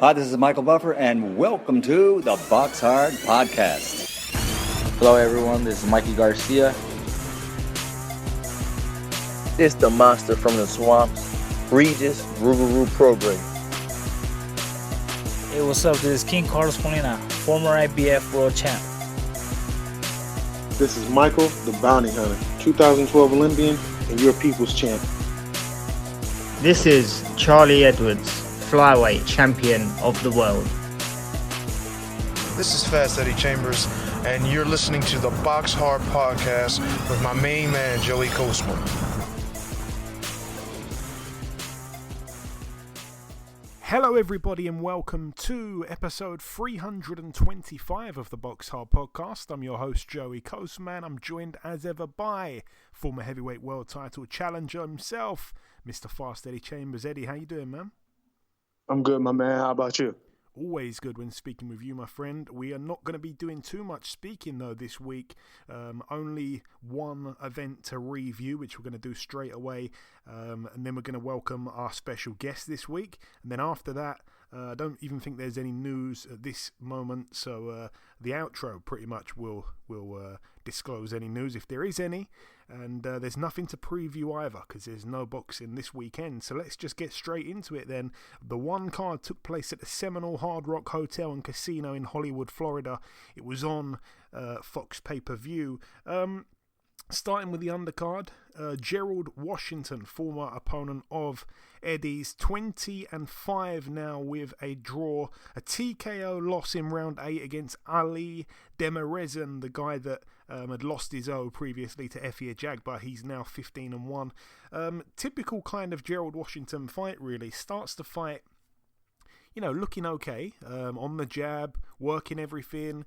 Hi, this is Michael Buffer, and welcome to the BoxHard Podcast. Hello, everyone. This is Mikey Garcia. This the monster from the swamps, Regis Rougarou Program. Hey, what's up? This is King Carlos Molina, former IBF world champ. This is Michael, the Bounty Hunter, 2012 Olympian and your people's champ. This is Charlie Edwards, flyweight champion of the world. This is Fast Eddie Chambers, and you're listening to the BoxHard Podcast with my main man, Joey Coastman. Hello everybody and welcome to episode 325 of the BoxHard Podcast. I'm your host Joey Coastman. I'm joined as ever by former heavyweight world title challenger himself, Mr. Fast Eddie Chambers. Eddie, how you doing, man? I'm good, my man. How about you? Always good when speaking with you, my friend. We are not going to be doing too much speaking, though, this week. Only one event to review, which we're going to do straight away. And then we're going to welcome our special guest this week. And then after that, I don't even think there's any news at this moment. So the outro pretty much will disclose any news if there is any. And there's nothing to preview either because there's no boxing this weekend. So let's just get straight into it then. The one card took place at the Seminole Hard Rock Hotel and Casino in Hollywood, Florida. It was on Fox pay-per-view. Starting with the undercard, Gerald Washington, former opponent of Eddie's, 20-5 now with a draw. A TKO loss in round 8 against Ali Demirezan, the guy that had lost his O previously to Efe Ajagba. He's now 15-1. Typical kind of Gerald Washington fight, really. Starts the fight, looking okay, on the jab, working everything,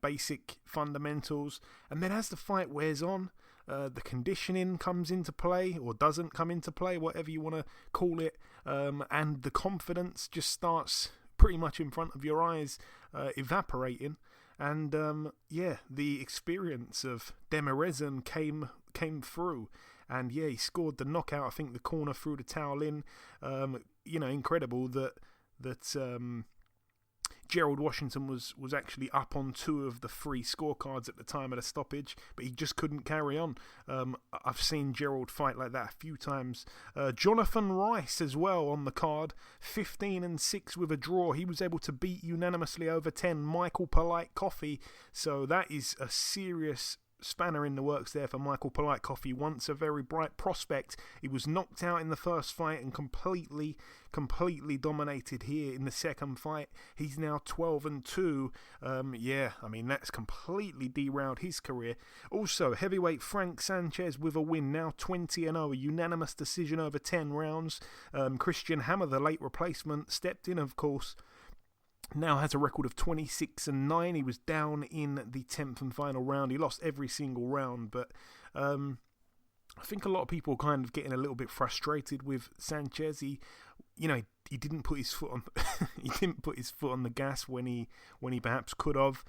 basic fundamentals. And then as the fight wears on, the conditioning comes into play, or doesn't come into play, whatever you want to call it, and the confidence just starts pretty much in front of your eyes evaporating. And, the experience of Demirezan came through. And, he scored the knockout. I think the corner threw the towel in. Incredible that Gerald Washington was actually up on 2 of the 3 scorecards at the time of the stoppage, but he just couldn't carry on. I've seen Gerald fight like that a few times. Jonathan Rice as well on the card, 15-6 with a draw. He was able to beat unanimously over 10 Michael Polite Coffee, so that is a serious spanner in the works there for Michael Polite Coffee. Once a very bright prospect, he was knocked out in the first fight and completely dominated here in the second fight. He's now 12-2. That's completely derailed his career. Also, heavyweight Frank Sanchez with a win, now 20-0, a unanimous decision over 10 rounds. Christian Hammer, the late replacement, stepped in, of course. Now has a record of 26-9. He was down in the 10th and final round. He lost every single round, but I think a lot of people are kind of getting a little bit frustrated with Sanchez. He didn't put his foot on he didn't put his foot on the gas when he perhaps could have.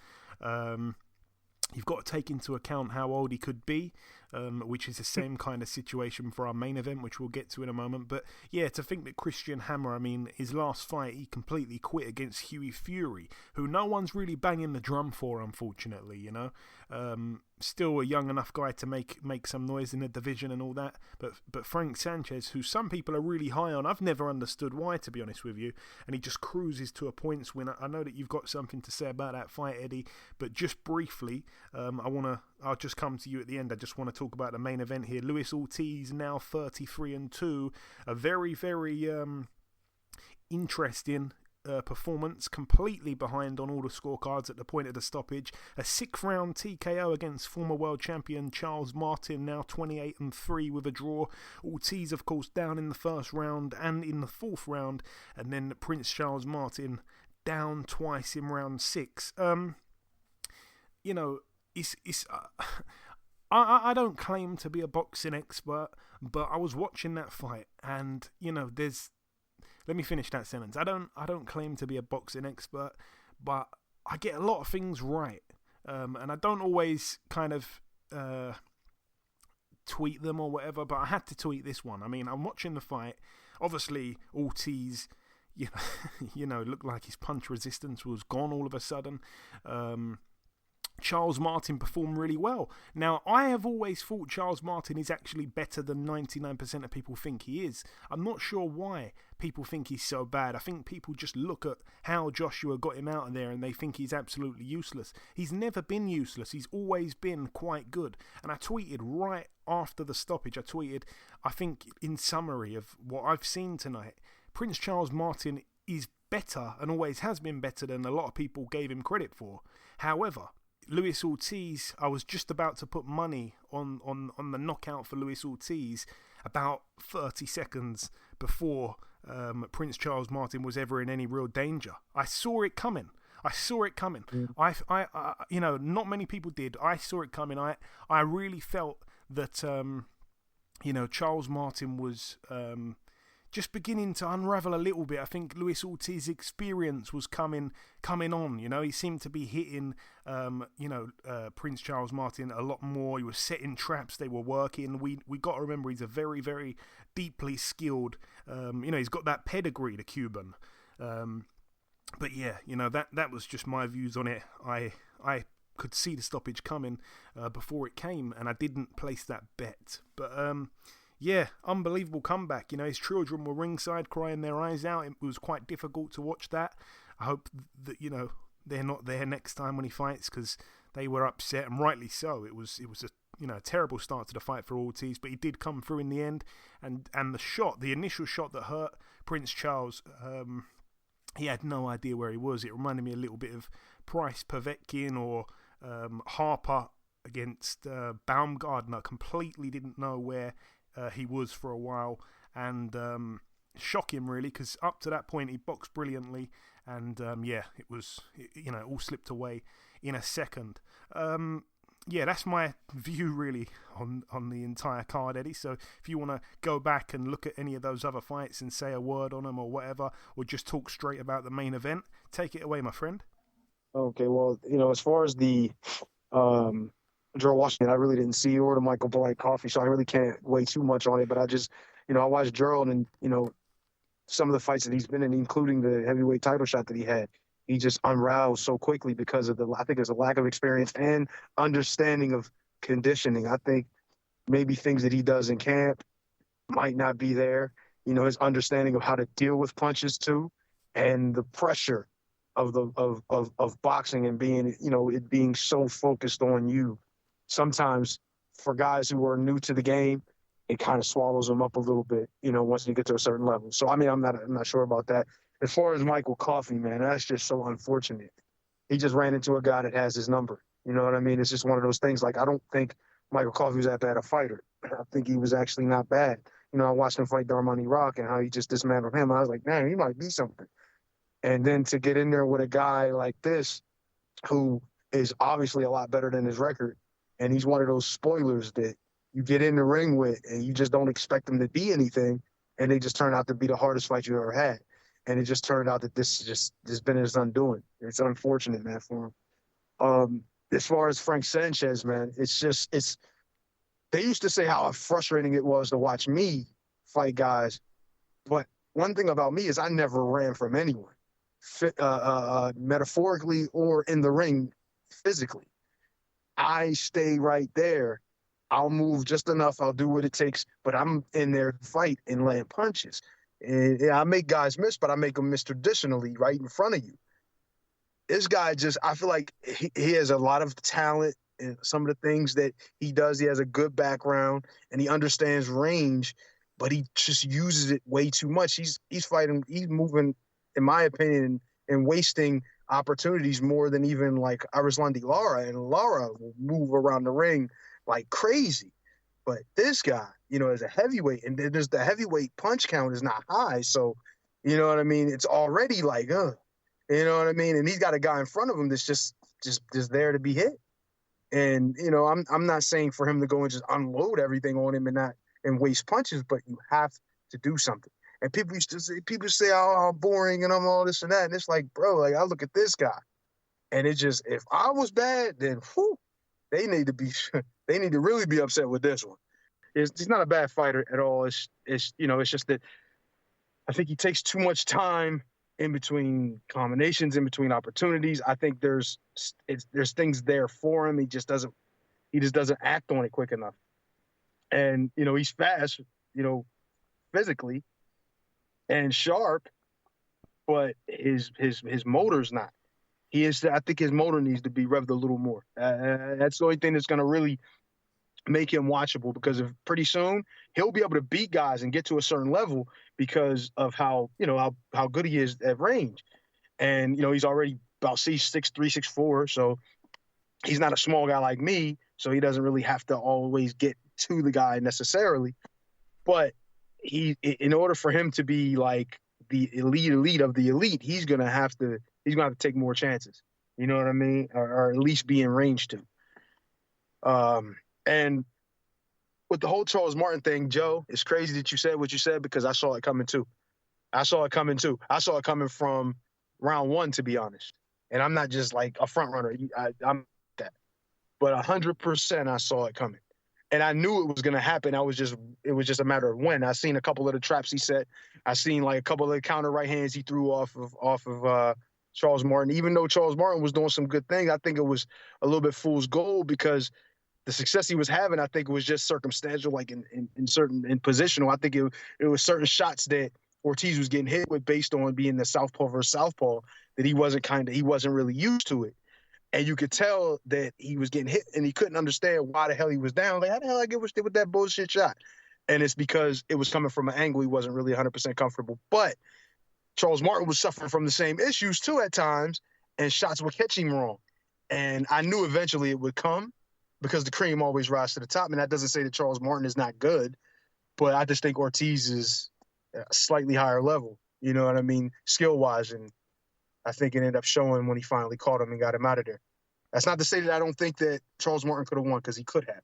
You've got to take into account how old he could be, which is the same kind of situation for our main event, which we'll get to in a moment. But yeah, to think that Christian Hammer, his last fight, he completely quit against Hughie Fury, who no one's really banging the drum for, unfortunately, Still a young enough guy to make some noise in the division and all that. But Frank Sanchez, who some people are really high on, I've never understood why, to be honest with you. And he just cruises to a points win. I know that you've got something to say about that fight, Eddie, but just briefly, I'll just come to you at the end. I just want to talk about the main event here. Luis Ortiz now 33-2. A very, very interesting performance, completely behind on all the scorecards at the point of the stoppage. A 6th round TKO against former world champion Charles Martin, now 28-3 with a draw. Ortiz, of course, down in the first round and in the 4th round, and then Prince Charles Martin down twice in round 6. I don't claim to be a boxing expert, but I was watching that fight, and let me finish that sentence. I don't claim to be a boxing expert, but I get a lot of things right, and I don't always kind of tweet them or whatever. But I had to tweet this one. I'm watching the fight. Obviously, Ortiz, it looked like his punch resistance was gone all of a sudden. Charles Martin performed really well. Now, I have always thought Charles Martin is actually better than 99% of people think he is. I'm not sure why people think he's so bad. I think people just look at how Joshua got him out of there and they think he's absolutely useless. He's never been useless. He's always been quite good. And I tweeted right after the stoppage, I think in summary of what I've seen tonight, Prince Charles Martin is better and always has been better than a lot of people gave him credit for. However, Luis Ortiz, I was just about to put money on the knockout for Luis Ortiz about 30 seconds before Prince Charles Martin was ever in any real danger. I saw it coming. Not many people did. I saw it coming. I really felt that Charles Martin was just beginning to unravel a little bit. I think Luis Ortiz's experience was coming on. He seemed to be hitting, Prince Charles Martin a lot more. He was setting traps. They were working. We got to remember he's a very, very deeply skilled. He's got that pedigree, the Cuban. But yeah, that was just my views on it. I could see the stoppage coming before it came, and I didn't place that bet. But yeah, unbelievable comeback. His children were ringside crying their eyes out. It was quite difficult to watch that. I hope that, they're not there next time when he fights, because they were upset, and rightly so. It was a terrible start to the fight for Ortiz, but he did come through in the end. And the initial shot that hurt Prince Charles, he had no idea where he was. It reminded me a little bit of Price Povetkin or Harper against Baumgardner. Completely didn't know where he was for a while, and shock him really, because up to that point he boxed brilliantly, and it all slipped away in a second. That's my view really on the entire card, Eddie. So if you want to go back and look at any of those other fights and say a word on them or whatever, or just talk straight about the main event, take it away, my friend. Okay, well, as far as the Gerald Washington, I really didn't see, or the Michael Blight Coffee, so I really can't weigh too much on it. But I just, I watched Gerald, and, some of the fights that he's been in, including the heavyweight title shot that he had, he just unraveled so quickly because of I think there's a lack of experience and understanding of conditioning. I think maybe things that he does in camp might not be there. His understanding of how to deal with punches too, and the pressure of boxing and being, it being so focused on you. Sometimes for guys who are new to the game, it kind of swallows them up a little bit, once you get to a certain level. So, I'm not sure about that. As far as Michael Coffey, man, that's just so unfortunate. He just ran into a guy that has his number. You know what I mean? It's just one of those things. Like, I don't think Michael Coffey was that bad a fighter. I think he was actually not bad. I watched him fight Darmani Rock and how he just dismantled him. I was like, man, he might be something. And then to get in there with a guy like this, who is obviously a lot better than his record, and he's one of those spoilers that you get in the ring with and you just don't expect them to be anything, and they just turn out to be the hardest fight you ever had. And it just turned out that this has been his undoing. It's unfortunate, man, for him. As far as Frank Sanchez, man, they used to say how frustrating it was to watch me fight guys. But one thing about me is I never ran from anyone, metaphorically or in the ring physically. I stay right there. I'll move just enough. I'll do what it takes, but I'm in there to fight and land punches. And I make guys miss, but I make them miss traditionally right in front of you. This guy I feel like he has a lot of talent, and some of the things that he does, he has a good background and he understands range, but he just uses it way too much. He's moving, in my opinion, and wasting opportunities more than even like Arislandi Lara, and Lara will move around the ring like crazy. But this guy, is a heavyweight, and there's the heavyweight punch count is not high. So, you know what I mean? It's already like, you know what I mean? And he's got a guy in front of him that's just there to be hit. And, I'm not saying for him to go and just unload everything on him and waste punches, but you have to do something. And people say, oh, how boring and I'm all this and that. And it's like, bro, like I look at this guy and it just, if I was bad, then they need to really be upset with this one. He's not a bad fighter at all. It's just that I think he takes too much time in between combinations, in between opportunities. I think there's things there for him. He just doesn't act on it quick enough. And, he's fast, physically and sharp, but his motor's not. I think his motor needs to be revved a little more. That's the only thing that's going to really make him watchable, because if pretty soon he'll be able to beat guys and get to a certain level because of how good he is at range. And, he's already about 6'3", 6'4", so he's not a small guy like me, so he doesn't really have to always get to the guy necessarily. But in order for him to be like the elite of the elite, he's gonna have to take more chances. You know what I mean? Or at least be in range to. And with the whole Charles Martin thing, Joe, it's crazy that you said what you said, because I saw it coming too. I saw it coming from round one, to be honest. And I'm not just like a front runner. I'm that. But 100% I saw it coming. And I knew it was going to happen. It was just a matter of when. I seen a couple of the traps he set. I seen like a couple of the counter right hands he threw off of Charles Martin. Even though Charles Martin was doing some good things, I think it was a little bit fool's gold, because the success he was having, I think it was just circumstantial, like in positional. I think it was certain shots that Ortiz was getting hit with based on being the southpaw versus southpaw, that he wasn't really used to it. And you could tell that he was getting hit and he couldn't understand why the hell he was down. Like, how the hell I get with that bullshit shot? And it's because it was coming from an angle he wasn't really 100% comfortable. But Charles Martin was suffering from the same issues too at times, and shots would catch him wrong. And I knew eventually it would come, because the cream always rises to the top. And that doesn't say that Charles Martin is not good, but I just think Ortiz is a slightly higher level, you know what I mean, skill-wise. And I think it ended up showing when he finally caught him and got him out of there. That's not to say that I don't think that Charles Martin could have won, because he could have.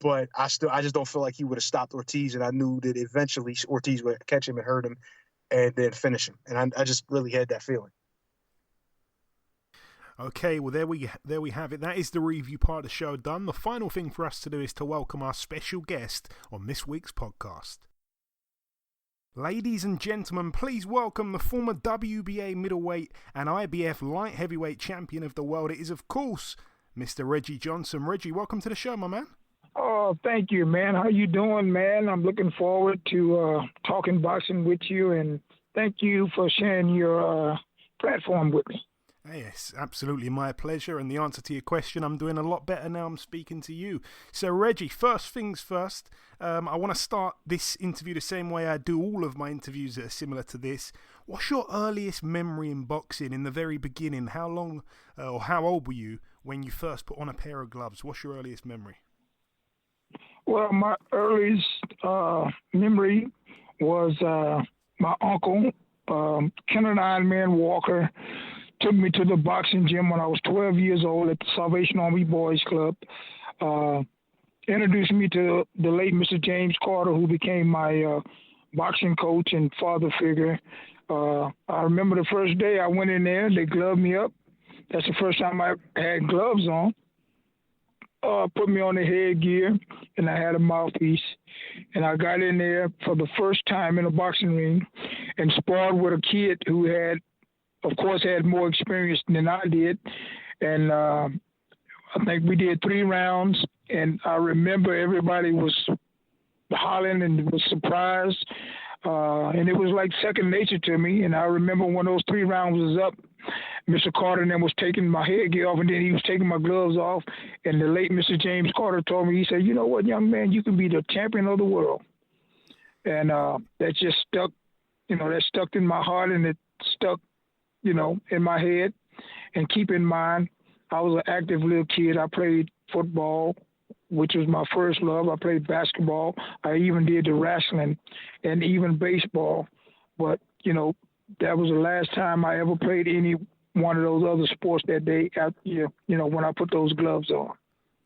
But I just don't feel like he would have stopped Ortiz, and I knew that eventually Ortiz would catch him and hurt him and then finish him. And I just really had that feeling. Okay, well, there we have it. That is the review part of the show done. The final thing for us to do is to welcome our special guest on this week's podcast. Ladies and gentlemen, please welcome the former WBA middleweight and IBF light heavyweight champion of the world. It is, of course, Mr. Reggie Johnson. Reggie, welcome to the show, my man. Oh, thank you, man. How you doing, man? I'm looking forward to talking boxing with you, and thank you for sharing your platform with me. Yes, absolutely my pleasure. And the answer to your question, I'm doing a lot better now I'm speaking to you. So, Reggie, first things first, I want to start this interview the same way I do all of my interviews that are similar to this. What's your earliest memory in boxing in the very beginning? How long or how old were you when you first put on a pair of gloves? What's your earliest memory? Well, my earliest memory was my uncle, Kenneth Iron Man Walker, took me to the boxing gym when I was 12 years old at the Salvation Army Boys Club. Introduced me to the late Mr. James Carter, who became my boxing coach and father figure. I remember the first day I went in there, they gloved me up. That's the first time I had gloves on. Put me on the headgear, and I had a mouthpiece. And I got in there for the first time in a boxing ring and sparred with a kid who had more experience than I did. And I think we did 3 rounds, and I remember everybody was hollering and was surprised. And it was like second nature to me. And I remember when those 3 rounds was up, Mr. Carter then was taking my headgear off, and then he was taking my gloves off. And the late Mr. James Carter told me, he said, "You know what, young man, you can be the champion of the world." And that just stuck, that stuck in my heart, and it stuck, in my head. And keep in mind, I was an active little kid. I played football, which was my first love. I played basketball. I even did the wrestling and even baseball. But, that was the last time I ever played any one of those other sports that day, when I put those gloves on.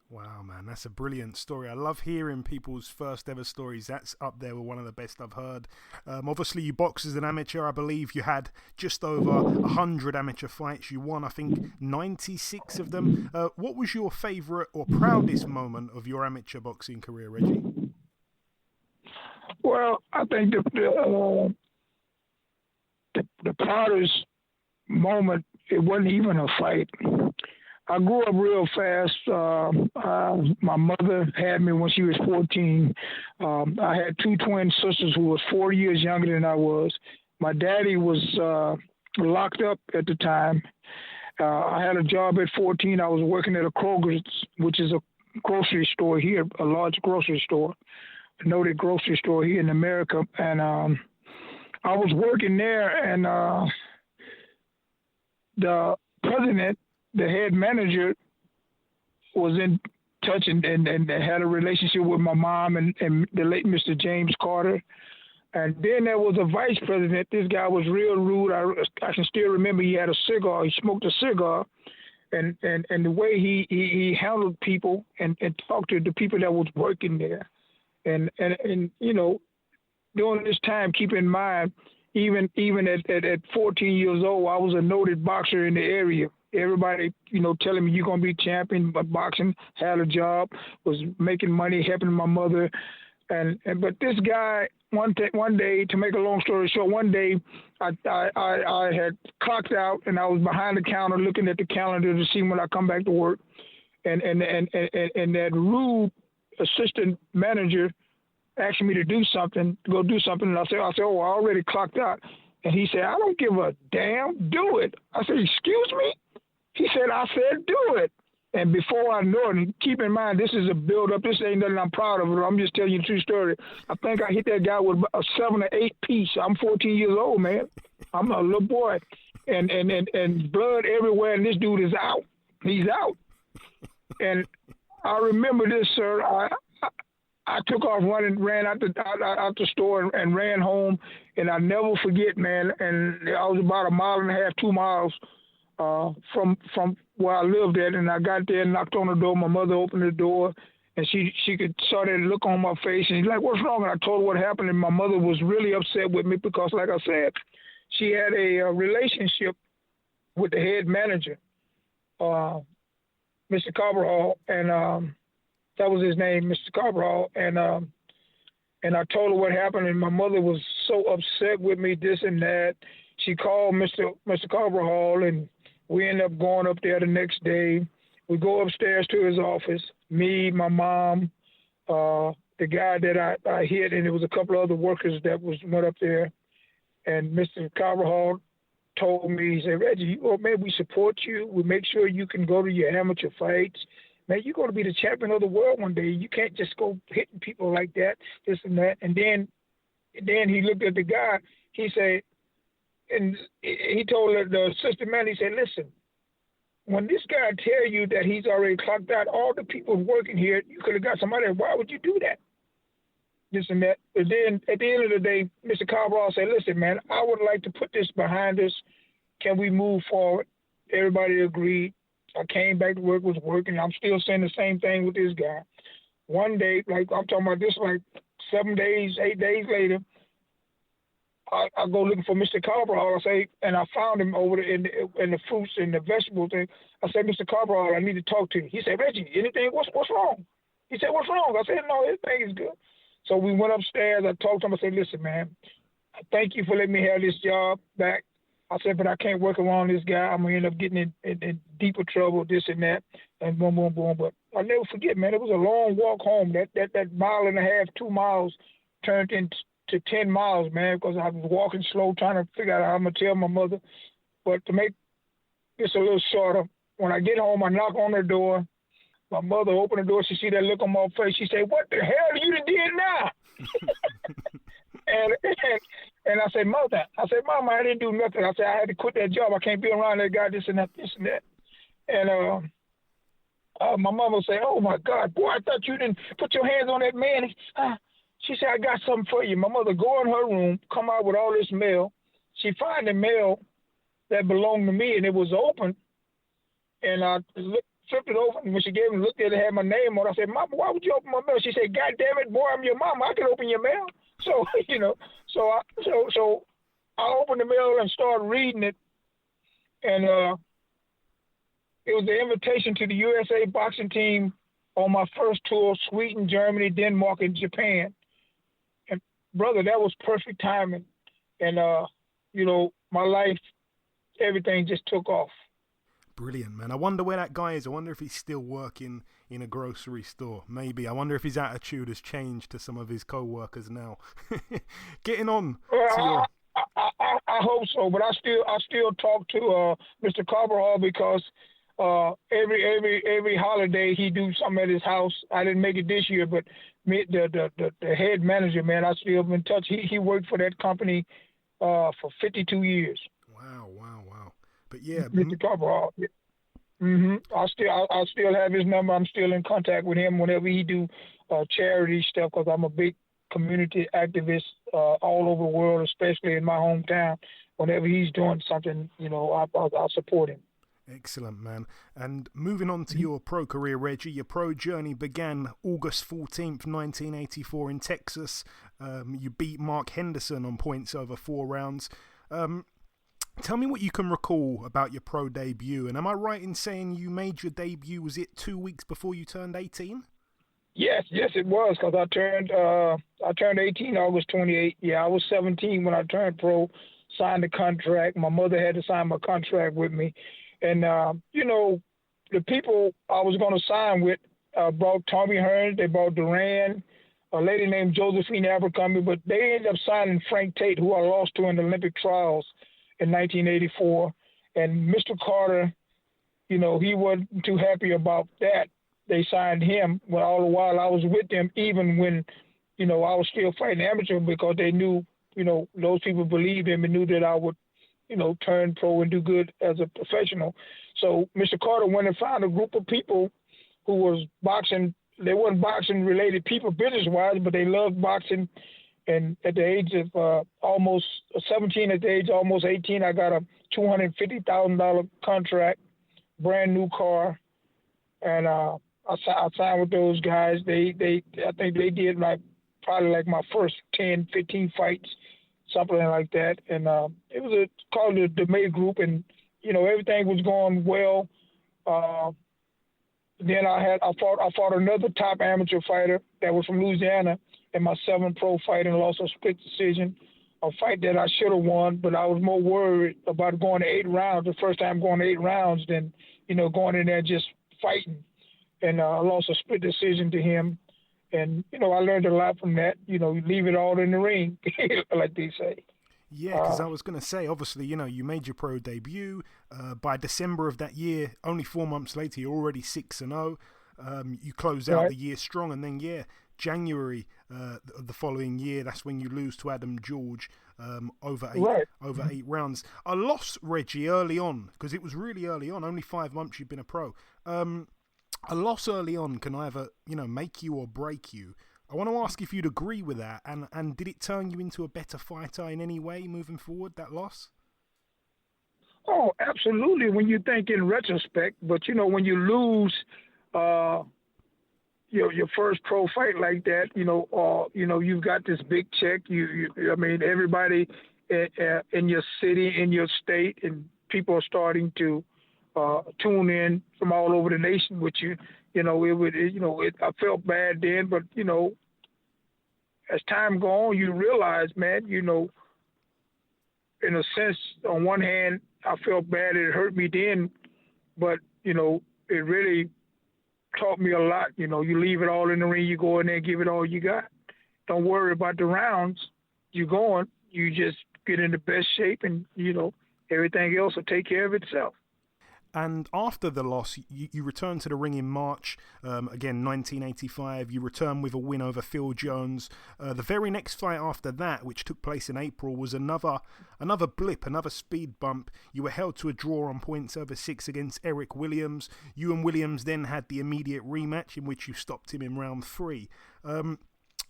Wow, man, that's a brilliant story. I love hearing people's first ever stories. That's up there with one of the best I've heard. Obviously, you boxed as an amateur. I believe you had just over 100 amateur fights. You won, I think, 96 of them. What was your favourite or proudest moment of your amateur boxing career, Reggie? Well, I think the the proudest moment, it wasn't even a fight. I grew up real fast. My mother had me when she was 14. I had two twin sisters who was 4 years younger than I was. My daddy was locked up at the time. I had a job at 14. I was working at a Kroger's, which is a grocery store here, a large grocery store, a noted grocery store here in America. And I was working there, and the president, the head manager, was in touch and had a relationship with my mom and the late Mr. James Carter. And then there was a vice president. This guy was real rude. I can still remember he had a cigar. He smoked a cigar. And the way he handled people and talked to the people that was working there. And you know, during this time, keep in mind, even at 14 years old, I was a noted boxer in the area. Everybody, you know, telling me you're going to be champion, but boxing, had a job, was making money, helping my mother. But this guy, one day, to make a long story short, one day I had clocked out and I was behind the counter looking at the calendar to see when I come back to work. And that rude assistant manager asked me to go do something. And I said, oh, I already clocked out. And he said, I don't give a damn, do it. I said, excuse me? He said, I said, do it. And before I know it, and keep in mind, this is a build-up. This ain't nothing I'm proud of. I'm just telling you a true story. I think I hit that guy with a 7 or 8 piece. I'm 14 years old, man. I'm a little boy. And blood everywhere, and this dude is out. He's out. And I remember this, sir. I took off running, ran out the store and ran home. And I never forget, man. And I was about 1.5 miles, 2 miles from where I lived at, and I got there and knocked on the door. My mother opened the door, and she could saw that look on my face, and she's like, "What's wrong?" And I told her what happened, and my mother was really upset with me because, like I said, she had a relationship with the head manager, Mr. Carvajal, and that was his name, Mr. Carvajal, and I told her what happened, and my mother was so upset with me, this and that. She called Mr. Carvajal, and we ended up going up there the next day. We go upstairs to his office, me, my mom, the guy that I hit, and there was a couple of other workers that went up there. And Mr. Carvajal told me, he said, Reggie, man, we support you. We make sure you can go to your amateur fights. Man, you're going to be the champion of the world one day. You can't just go hitting people like that, this and that. And then he looked at the guy. He said, and he told the assistant man, he said, listen, when this guy tell you that he's already clocked out, all the people working here, you could have got somebody. Why would you do that? This and that. But then at the end of the day, Mr. Carvajal said, listen, man, I would like to put this behind us. Can we move forward? Everybody agreed. I came back to work, was working. I'm still saying the same thing with this guy. One day, like I'm talking about this, like 7 days, 8 days later, I go looking for Mr. Carvajal. I say, and I found him over there in the fruits and the vegetable thing. I said, Mr. Carvajal, I need to talk to you. He said, Reggie, anything? What's wrong? He said, what's wrong? I said, no, everything is good. So we went upstairs. I talked to him. I said, listen, man, thank you for letting me have this job back. I said, but I can't work around this guy. I'm going to end up getting in deeper trouble, this and that, and boom, boom, boom. But I'll never forget, man, it was a long walk home. That 1.5 miles, 2 miles turned into 10 miles, man, because I was walking slow, trying to figure out how I'm going to tell my mother. But to make this a little shorter, when I get home, I knock on her door. My mother opened the door. She see that look on my face. She said, what the hell you done did now? And I said, Mother, Mama, I didn't do nothing. I said, I had to quit that job. I can't be around that guy, this and that, this and that. And my mama said, oh, my God, boy, I thought you didn't put your hands on that man. She said, I got something for you. My mother go in her room, come out with all this mail. She find the mail that belonged to me, and it was open. And I flipped it over, and when she gave me, looked at it, had my name on it. I said, Mama, why would you open my mail? She said, God damn it, boy, I'm your mama. I can open your mail. So, you know, so I opened the mail and started reading it. And it was the invitation to the USA boxing team on my first tour, Sweden, Germany, Denmark, and Japan. And, brother, that was perfect timing. And, you know, my life, everything just took off. Brilliant, man. I wonder where that guy is. I wonder if he's still working in a grocery store. Maybe. I wonder if his attitude has changed to some of his co-workers now. Getting on to your... I hope so, but I still talk to Mr. Carvajal because every holiday he do something at his house. I didn't make it this year, but the head manager, man, I still been in touch. He worked for that company for 52 years. Wow. But yeah, Mr. Tarver. I still have his number. I'm still in contact with him whenever he do charity stuff because I'm a big community activist all over the world, especially in my hometown. Whenever he's doing something, I'll support him. Excellent, man. And moving on to your pro career, Reggie, your pro journey began August 14th, 1984 in Texas. You beat Mark Henderson on points over 4 rounds. Tell me what you can recall about your pro debut. And am I right in saying you made your debut, was it 2 weeks before you turned 18? Yes, it was, because I turned 18 August 28th. Yeah, I was 17 when I turned pro, signed the contract. My mother had to sign my contract with me. And, the people I was going to sign with brought Tommy Hearns, they brought Duran, a lady named Josephine Abercrombie, but they ended up signing Frank Tate, who I lost to in the Olympic trials in 1984. And Mr. Carter, he wasn't too happy about that. They signed him. Well, all the while I was with them, even when, I was still fighting amateur because they knew, those people believed him and knew that I would, turn pro and do good as a professional. So Mr. Carter went and found a group of people who was boxing. They weren't boxing related people business-wise, but they loved boxing. And at the age of almost 17, at the age of almost 18, I got a $250,000 contract, brand new car. And I signed with those guys. I think they did probably my first 10, 15 fights, something like that. And it was called the May Group, and everything was going well. Then I fought another top amateur fighter that was from Louisiana in my 7th pro fight and lost a split decision, a fight that I should have won, but I was more worried about going to 8 rounds, the first time going to 8 rounds, than going in there just fighting. And I lost a split decision to him. And, I learned a lot from that. You leave it all in the ring, like they say. Yeah, because I was going to say, obviously, you made your pro debut. By December of that year, only 4 months later, you're already 6-0. You close out the year strong. And then, January of the following year, that's when you lose to Adam George over 8 rounds. I lost Reggie early on, because it was really early on, only 5 months you've been a pro. A loss early on can either, make you or break you. I want to ask if you'd agree with that, and did it turn you into a better fighter in any way moving forward, that loss? Oh, absolutely, when you think in retrospect. But, when you lose your first pro fight like that, you've got this big check. Everybody in your city, in your state, and people are starting to tune in from all over the nation with you. I felt bad then, but as time go on, you realize, man, in a sense, on one hand, I felt bad. It hurt me then, but it really taught me a lot. You leave it all in the ring, you go in there and give it all you got. Don't worry about the rounds. You're going, you just get in the best shape, and everything else will take care of itself. And after the loss, you returned to the ring in March, again, 1985. You returned with a win over Phil Jones. The very next fight after that, which took place in April, was another blip, another speed bump. You were held to a draw on points over 6 against Eric Williams. You and Williams then had the immediate rematch in which you stopped him in round 3.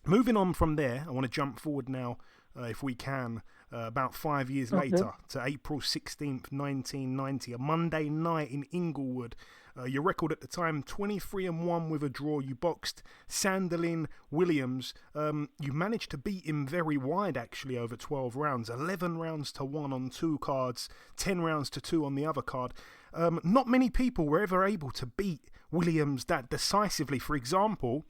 Moving on from there, I want to jump forward now, if we can, about 5 years later to April 16th, 1990, a Monday night in Inglewood. Your record at the time, 23-1 with a draw. You boxed Sanderlin Williams. You managed to beat him very wide, actually, over 12 rounds. 11 rounds to 1 on 2 cards, 10 rounds to 2 on the other card. Not many people were ever able to beat Williams that decisively. For example,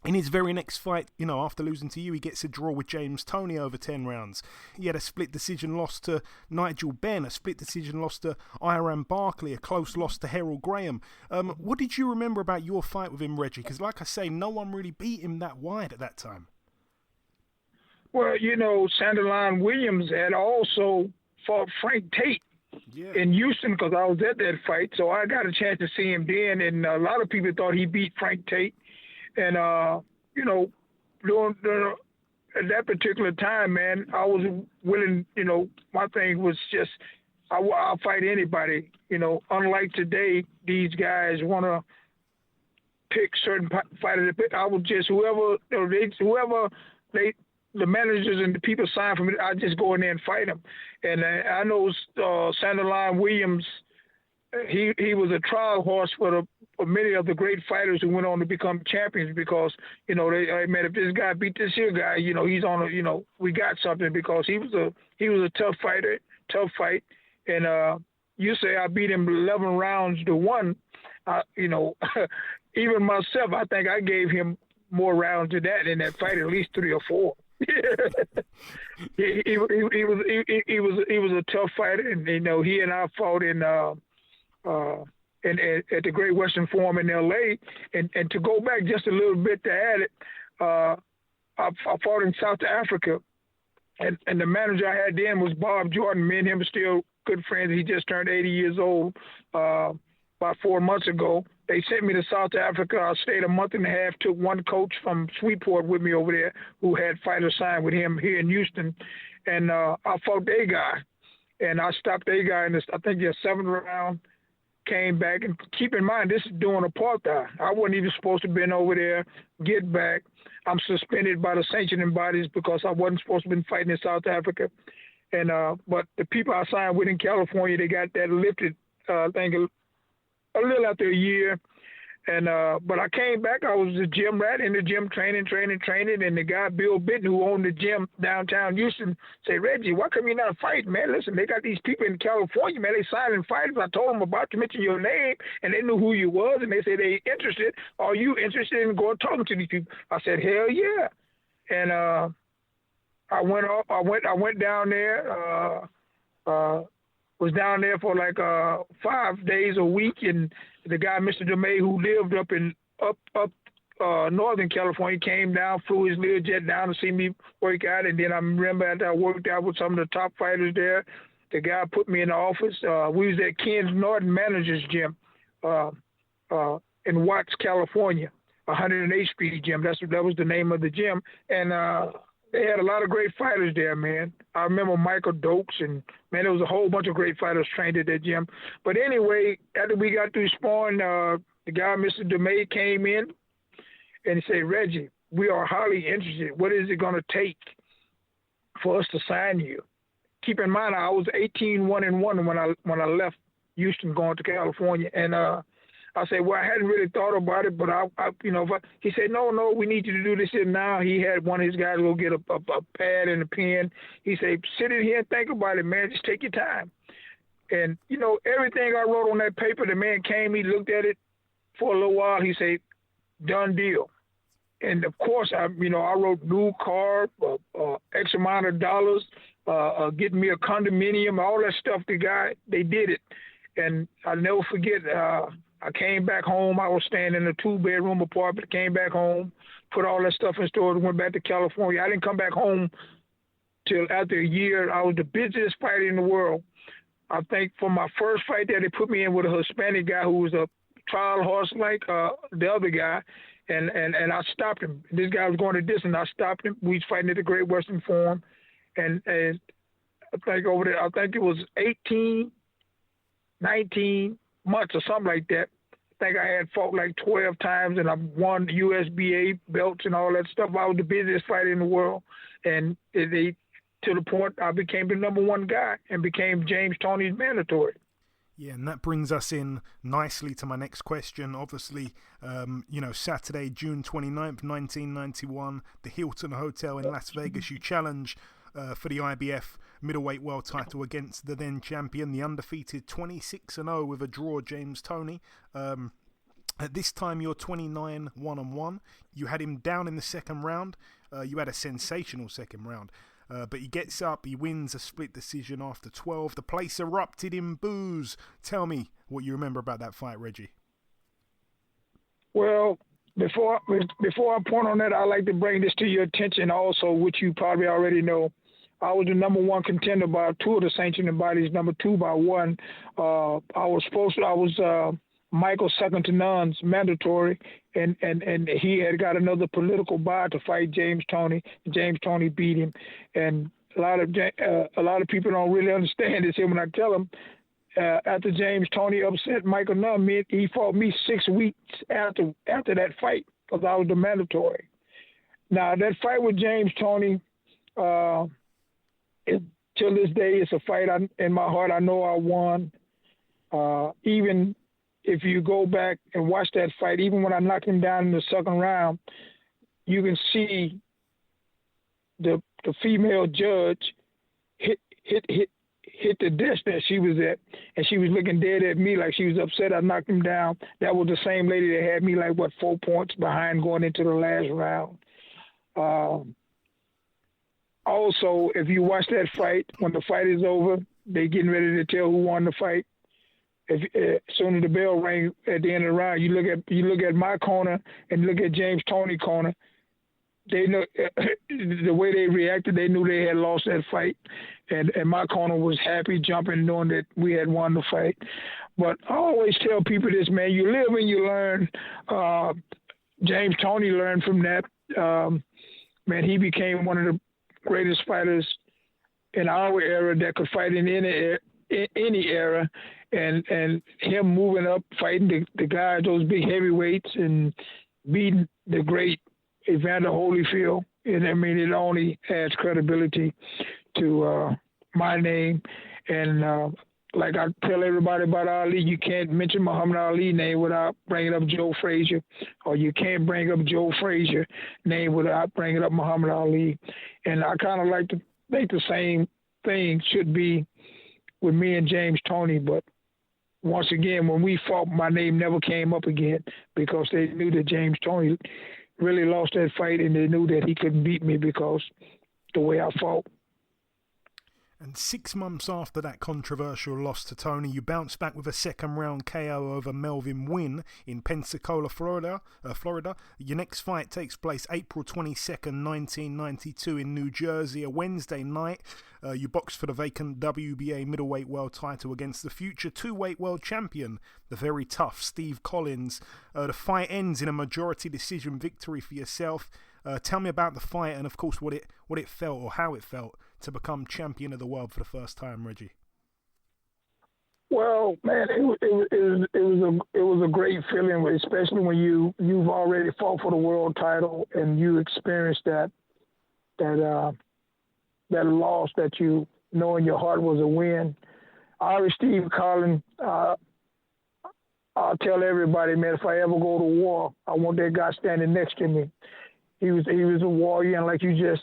In his very next fight, after losing to you, he gets a draw with James Toney over 10 rounds. He had a split decision loss to Nigel Benn, a split decision loss to Iran Barkley, a close loss to Harold Graham. What did you remember about your fight with him, Reggie? Because like I say, no one really beat him that wide at that time. Well, Sanderline Williams had also fought Frank Tate in Houston because I was at that fight. So I got a chance to see him then, and a lot of people thought he beat Frank Tate. And, at that particular time, man, I was willing, my thing was just, I'll fight anybody. Unlike today, these guys want to pick certain fighters. I was just, the managers and the people sign for me, I just go in there and fight them. And I know Sanderline Williams, he was a trial horse for many of the great fighters who went on to become champions because, they man, if this guy beat this here guy, he's on we got something because he was a tough fighter, tough fight. And you say I beat him 11 rounds to 1, even myself, I think I gave him more rounds than that in that fight, at least 3 or 4. he was a tough fighter, and he and I fought at the Great Western Forum in L.A. And to go back just a little bit to add it, I fought in South Africa, and the manager I had then was Bob Jordan. Me and him are still good friends. He just turned 80 years old about 4 months ago. They sent me to South Africa. I stayed a month and a half, took one coach from Sweetport with me over there who had fighters signed with him here in Houston. And I fought their guy. And I stopped their guy in I think the 7th round, came back. And keep in mind, this is during apartheid. I wasn't even supposed to have been over there, get back. I'm suspended by the sanctioning bodies because I wasn't supposed to have been fighting in South Africa. And but the people I signed with in California, they got that lifted, I think, a little after a year. And but I came back. I was a gym rat in the gym training. And the guy, Bill Bitten, who owned the gym downtown Houston, said, Reggie, why come you not fighting, man? Listen, they got these people in California, man. They signing fighters. I told them about to mention your name, and they knew who you was, and they said they interested. Are you interested in going talking to these people? I said, hell yeah. And I went down there. Was down there for like 5 days a week, and the guy, Mr. DeMay, who lived up in Northern California, came down, flew his little jet down to see me work out. And then I remember after I worked out with some of the top fighters there, the guy put me in the office. We was at Ken's Norton Manager's Gym in Watts, California, 108th Street Gym. That was the name of the gym. And they had a lot of great fighters there, man. I remember Michael Dokes, and, man, there was a whole bunch of great fighters trained at that gym. But anyway, after we got through sparring, the guy, Mr. DeMay, came in, and he said, Reggie, we are highly interested. What is it going to take for us to sign you? Keep in mind, I was 18-1-1 when I left Houston going to California. And I said, well, I hadn't really thought about it, but he said, no, we need you to do this here now. He had one of his guys go get a pad and a pen. He said, sit in here and think about it, man. Just take your time. And, everything I wrote on that paper, the man came, he looked at it for a little while. He said, done deal. And, of course, I wrote new car, X amount of dollars, getting me a condominium, all that stuff. They did it. And I'll never forget, I came back home. I was staying in a 2-bedroom apartment, came back home, put all that stuff in storage, went back to California. I didn't come back home till after a year. I was the busiest fighter in the world. I think for my first fight there, they put me in with a Hispanic guy who was a trial horse like the other guy, and I stopped him. This guy was going the distance. I stopped him. We was fighting at the Great Western Forum, and I think over there, I think it was 19 months or something like that. I think I had fought like 12 times, and I won the USBA belts and all that stuff. I was the busiest fighter in the world, and to the point I became the number one guy and became James Toney's mandatory. Yeah, and that brings us in nicely to my next question. Obviously, Saturday, June 29th, 1991, the Hilton Hotel in Las Vegas, you challenge for the IBF middleweight world title against the then champion, the undefeated 26-0 with a draw, James Toney. At this time, you're 29 1-1. You had him down in the second round. You had a sensational second round. But he gets up, he wins a split decision after 12. The place erupted in boos. Tell me what you remember about that fight, Reggie. Well, before I point on that, I'd like to bring this to your attention also, which you probably already know. I was the number one contender by 2 of the sanctioning bodies, number 2 by 1. I was Michael second to none's mandatory, and he had got another political buy to fight James Toney. James Toney beat him, and a lot of people don't really understand this here when I tell them. After James Toney upset Michael Nunn, he fought me 6 weeks after that fight because I was the mandatory. Now that fight with James Toney, till this day, it's a fight in my heart I know I won. Even if you go back and watch that fight, even when I knocked him down in the second round, you can see the female judge hit the desk that she was at, and she was looking dead at me like she was upset I knocked him down. That was the same lady that had me 4 points behind going into the last round. Also, if you watch that fight, when the fight is over, they getting ready to tell who won the fight. As soon as the bell rang at the end of the round, you look at my corner and look at James Toney corner. They know the way they reacted. They knew they had lost that fight, and my corner was happy, jumping, knowing that we had won the fight. But I always tell people this, man: you live and you learn. James Toney learned from that. Man, he became one of the greatest fighters in our era that could fight in any era. And him moving up, fighting the guys, those big heavyweights, and beating the great Evander Holyfield. And I mean, it only adds credibility to my name. And like I tell everybody about Ali, you can't mention Muhammad Ali's name without bringing up Joe Frazier, or you can't bring up Joe Frazier's name without bringing up Muhammad Ali. And I kind of like to think the same thing should be with me and James Toney, but once again, when we fought, my name never came up again because they knew that James Toney really lost that fight, and they knew that he couldn't beat me because the way I fought. And 6 months after that controversial loss to Toney, you bounced back with a second-round KO over Melvin Wynn in Pensacola, Florida. Your next fight takes place April 22nd, 1992 in New Jersey, a Wednesday night. You boxed for the vacant WBA middleweight world title against the future two-weight world champion, the very tough Steve Collins. The fight ends in a majority decision victory for yourself. Tell me about the fight and, of course, what it felt or how it felt to become champion of the world for the first time, Reggie. Well, man, it was a great feeling, especially when you've already fought for the world title and you experienced that loss that you know in your heart was a win. Steve Collins, I'll tell everybody, man, if I ever go to war, I want that guy standing next to me. He was a warrior, and like you just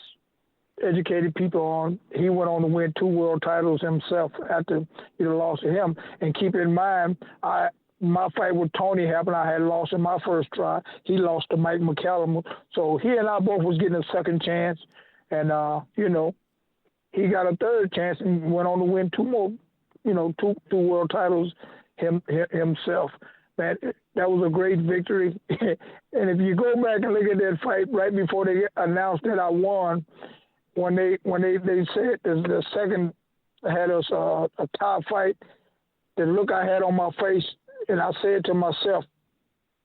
educated people on, he went on to win 2 world titles himself after you lost to him. And keep in mind, my fight with Toney happened. I had lost in my first try. He lost to Mike McCallum. So he and I both was getting a second chance. And, he got a third chance and went on to win 2 more, 2 world titles himself. Man, that was a great victory. And if you go back and look at that fight right before they announced that I won, when they said the second had us a top fight, the look I had on my face, and I said to myself,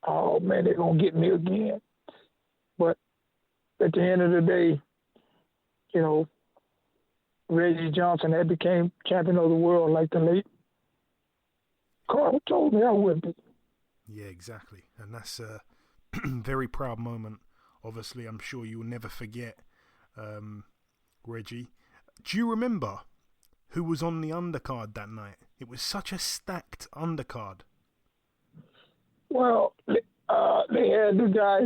oh, man, they're going to get me again. But at the end of the day, Reggie Johnson had became champion of the world like the late Carter told me I would be. Yeah, exactly. And that's a very proud moment. Obviously, I'm sure you will never forget, Reggie. Do you remember who was on the undercard that night? It was such a stacked undercard. Well, they had the guy,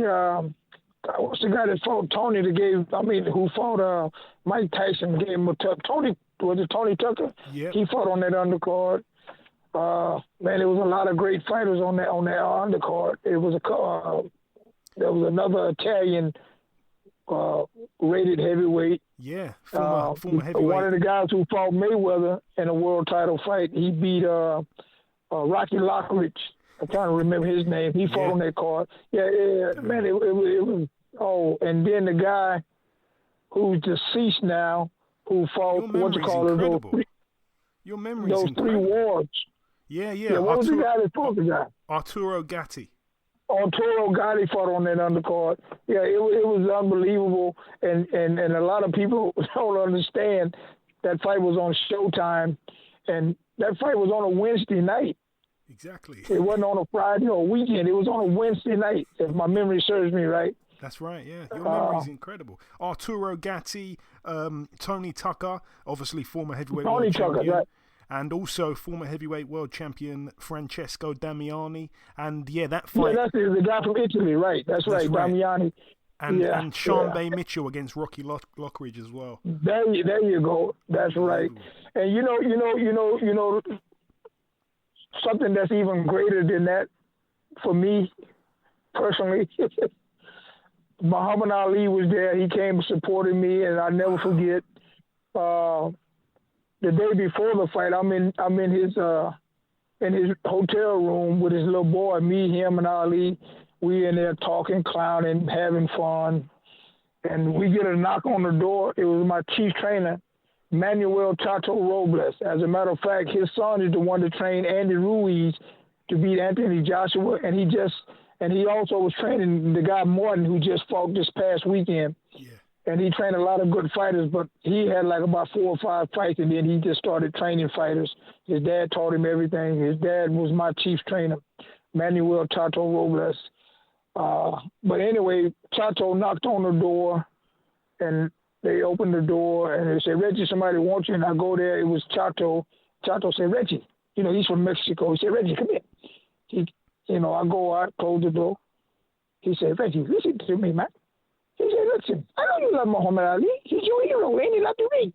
what's the guy that fought Toney who fought Mike Tyson, gave him a tough. Was it Tony Tucker? Yeah. He fought on that undercard. Man, there was a lot of great fighters on that undercard. There was another Italian rated heavyweight. Yeah, former heavyweight. One of the guys who fought Mayweather in a world title fight. He beat Rocky Lockridge. I'm trying to remember his name. He fought on that card. Yeah, man, it was. Oh, and then the guy who's deceased now, who fought Your memory's those incredible. 3 wars. Yeah. What was the guy that fought the guy? Arturo Gatti. Arturo Gatti fought on that undercard. Yeah, it was unbelievable, and a lot of people don't understand that fight was on Showtime, and that fight was on a Wednesday night. Exactly. It wasn't on a Friday or weekend. It was on a Wednesday night, if my memory serves me right. That's right, yeah. Your memory's incredible. Arturo Gatti, Tony Tucker, obviously former heavyweight world champion. Right. And also former heavyweight world champion Francesco Damiani. And, that fight... Yeah, that's the guy from Italy, right. That's right, Damiani. And Sean Bay Mitchell against Rocky Lockridge as well. There you go. That's right. And you know, something that's even greater than that for me personally. Muhammad Ali was there. He came and supported me, and I'll never forget. The day before the fight, I'm in his hotel room with his little boy. Me, him, and Ali. We in there talking, clowning, having fun, and we get a knock on the door. It was my chief trainer, Manuel Chato Robles. As a matter of fact, his son is the one that trained Andy Ruiz to beat Anthony Joshua, and he also was training the guy Morton, who just fought this past weekend. Yeah. And he trained a lot of good fighters, but he had like about 4 or 5 fights, and then he just started training fighters. His dad taught him everything. His dad was my chief trainer, Manuel Chato Robles. But anyway, Chato knocked on the door, and they opened the door, and they said, "Reggie, somebody wants you." And I go there. It was Chato. Chato said, "Reggie." He's from Mexico. He said, "Reggie, come here." I go out, close the door. He said, "Reggie, listen to me, man." He said, "Listen, I know you love Muhammad Ali. He's your hero, ain't he? Like to me."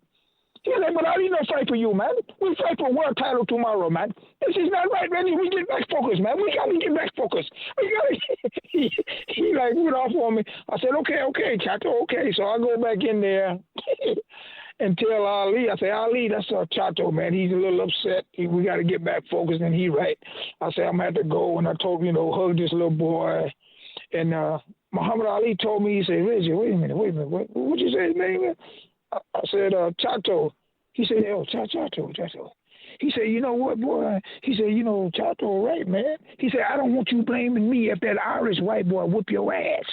He said, "But Ali don't fight for you, man. We fight for world title tomorrow, man. This is not right, Reggie. We get back focused, man. We got to get back focused. We got to." He like went off on me. I said, okay, Chato, okay. So I go back in there and tell Ali. I say, "Ali, that's Chato, man. He's a little upset. We got to get back focused." And he right. I said, "I'm going to have to go." And I told him, hug this little boy. And Muhammad Ali told me, he said, "Reggie, wait a minute. What'd you say his name is?" I said, Chato. He said, "Oh, Chato. He said, "You know what, boy?" He said, "Chato, right, man." He said, "I don't want you blaming me if that Irish white boy whoop your ass."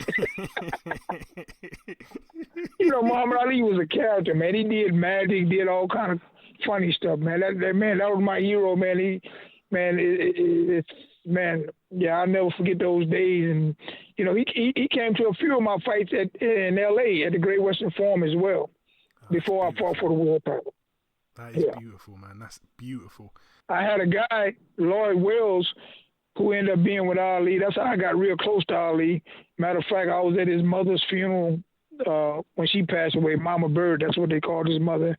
Muhammad Ali was a character, man. He did magic, did all kind of funny stuff, man. That was my hero, man. I'll never forget those days. And he came to a few of my fights in L.A. at the Great Western Forum as well. Before I fought for the world title. That is beautiful, man. That's beautiful. I had a guy, Lloyd Wells, who ended up being with Ali. That's how I got real close to Ali. Matter of fact, I was at his mother's funeral when she passed away, Mama Bird. That's what they called his mother.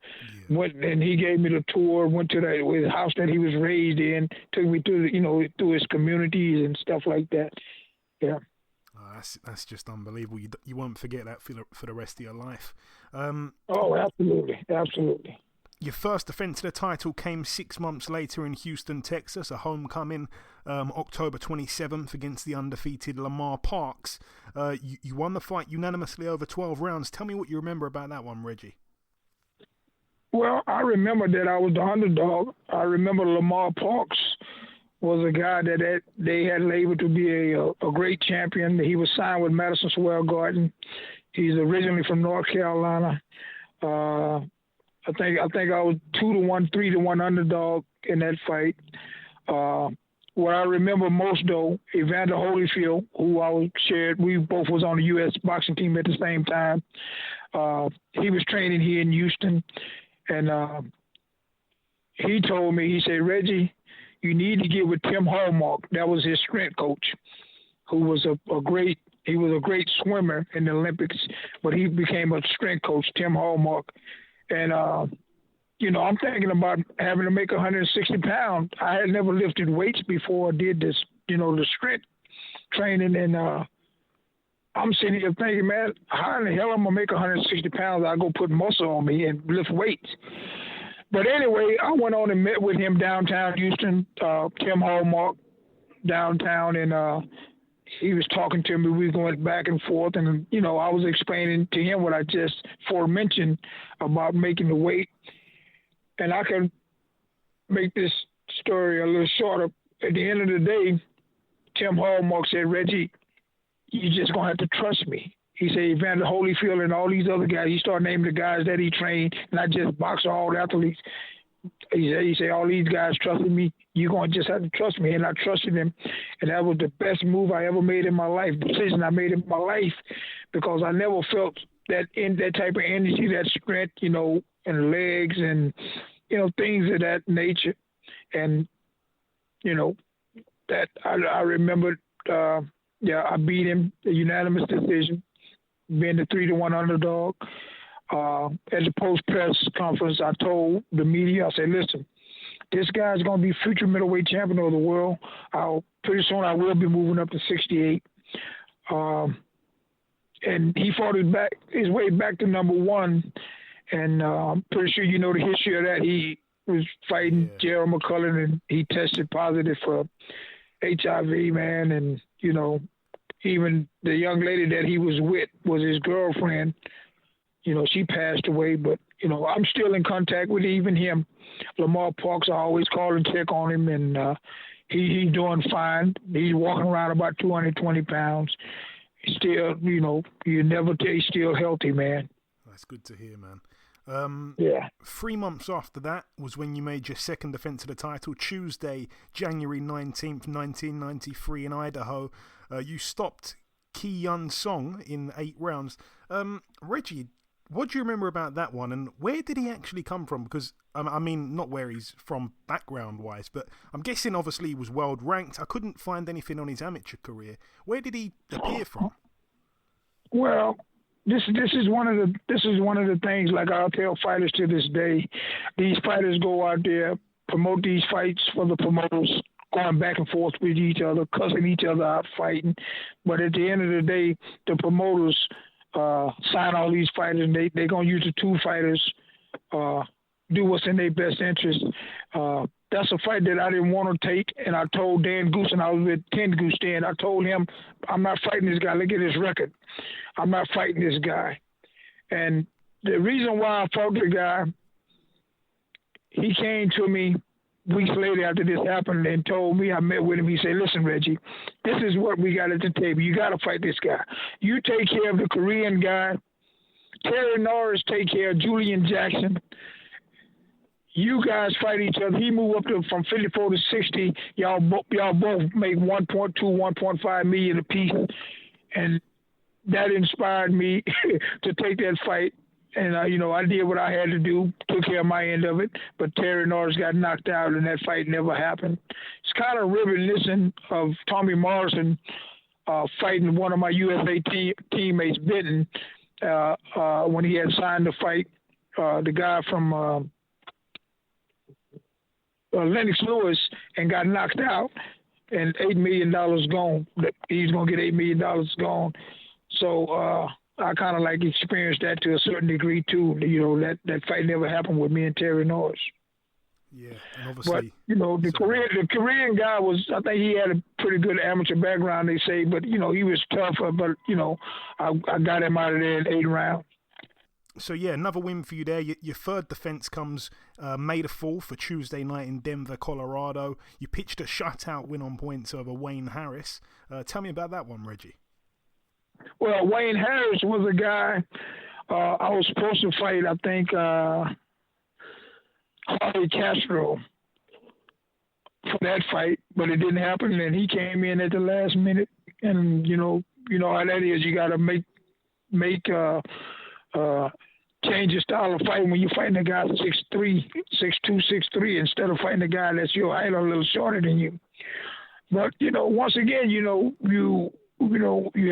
Yeah. Went and he gave me the tour. Went to his house that he was raised in. Took me through his communities and stuff like that. Yeah. That's just unbelievable. You won't forget that for the rest of your life. Absolutely. Your first defense of the title came 6 months later in Houston, Texas, a homecoming, October 27th against the undefeated Lamar Parks. You won the fight unanimously over 12 rounds. Tell me what you remember about that one, Reggie. Well, I remember that I was the underdog. I remember Lamar Parks was a guy that they had labeled to be a great champion. He was signed with Madison Square Garden. He's originally from North Carolina. I think I was 2-1, 3-1 underdog in that fight. What I remember most though, Evander Holyfield, who I shared, we both was on the U.S. boxing team at the same time. He was training here in Houston, and he told me, he said, "Reggie, you need to get with Tim Hallmark." That was his strength coach, who was a great swimmer in the Olympics, but he became a strength coach, Tim Hallmark. And I'm thinking about having to make 160 pounds. I had never lifted weights before I did this, the strength training. And I'm sitting here thinking, man, how in the hell I'm going to make 160 pounds? I go put muscle on me and lift weights. But anyway, I went on and met with him downtown Houston, Tim Hallmark downtown, and he was talking to me. We were going back and forth, and, I was explaining to him what I just mentioned about making the weight. And I can make this story a little shorter. At the end of the day, Tim Hallmark said, Reggie, you just going to have to trust me. He said, Evander Holyfield and all these other guys, he started naming the guys that he trained, not just boxer, all athletes. He said, all these guys trusted me. You're going to just have to trust me. And I trusted him. And that was the best move I ever made in my life, decision I made in my life, because I never felt that type of energy, that strength, and legs and, things of that nature. And, that I remember, I beat him, a unanimous decision, being the 3-1 underdog. At the post-press conference, I told the media, I said, listen, this guy's going to be future middleweight champion of the world. Pretty soon I will be moving up to 68. And he fought his way back to number one. And I'm pretty sure you know the history of that. He was fighting Gerald McCullough, and he tested positive for HIV, man. And, even the young lady that he was with was his girlfriend. She passed away, but, I'm still in contact with even him. Lamar Parks, I always call and check on him, and he's doing fine. He's walking around about 220 pounds. Still, you never tell he's still healthy, man. That's good to hear, man. 3 months after that was when you made your second defense of the title, Tuesday, January 19th, 1993 in Idaho. You stopped Ki Yun Song in 8 rounds. Reggie, what do you remember about that one, and where did he actually come from? Because, I mean, not where he's from background-wise, but I'm guessing obviously he was world-ranked. I couldn't find anything on his amateur career. Where did he appear from? Well, this is one of the things, like I'll tell fighters to this day. These fighters go out there, promote these fights for the promoters, going back and forth with each other, cussing each other out, fighting. But at the end of the day, the promoters sign all these fighters, and they're going to use the 2 fighters, do what's in their best interest. That's a fight that I didn't want to take, and I told Dan Goose, and I was with Ken Goose then, I told him, I'm not fighting this guy. Look at his record. I'm not fighting this guy. And the reason why I fought the guy, he came to me weeks later after this happened and told me, I met with him, he said, listen, Reggie, this is what we got at the table. You got to fight this guy. You take care of the Korean guy. Terry Norris take care of Julian Jackson. You guys fight each other. He moved up from 54 to 60. Y'all both make 1.2, 1.5 million apiece. And that inspired me to take that fight. And, I did what I had to do, took care of my end of it. But Terry Norris got knocked out, and that fight never happened. It's kind of reminiscent of Tommy Morrison fighting one of my USA teammates, Benton, when he had signed the fight. The guy from Lennox Lewis, and got knocked out, and $8 million gone. He's going to get $8 million gone. So I kind of like experienced that to a certain degree too. That fight never happened with me and Terry Norris. Yeah, and obviously. But the Korean guy was, I think he had a pretty good amateur background, they say, but he was tougher. But I got him out of there in 8 rounds. So, yeah, another win for you there. Your third defense comes May the 4th for Tuesday night in Denver, Colorado. You pitched a shutout win on points over Wayne Harris. Tell me about that one, Reggie. Well, Wayne Harris was a guy I was supposed to fight, I think, Jorge Castro for that fight, but it didn't happen, and he came in at the last minute. And, you know how that is. You got to make change your style of fighting when you're fighting a guy 6'3", 6'2", 6'3", instead of fighting a guy that's your height or a little shorter than you. But once again, you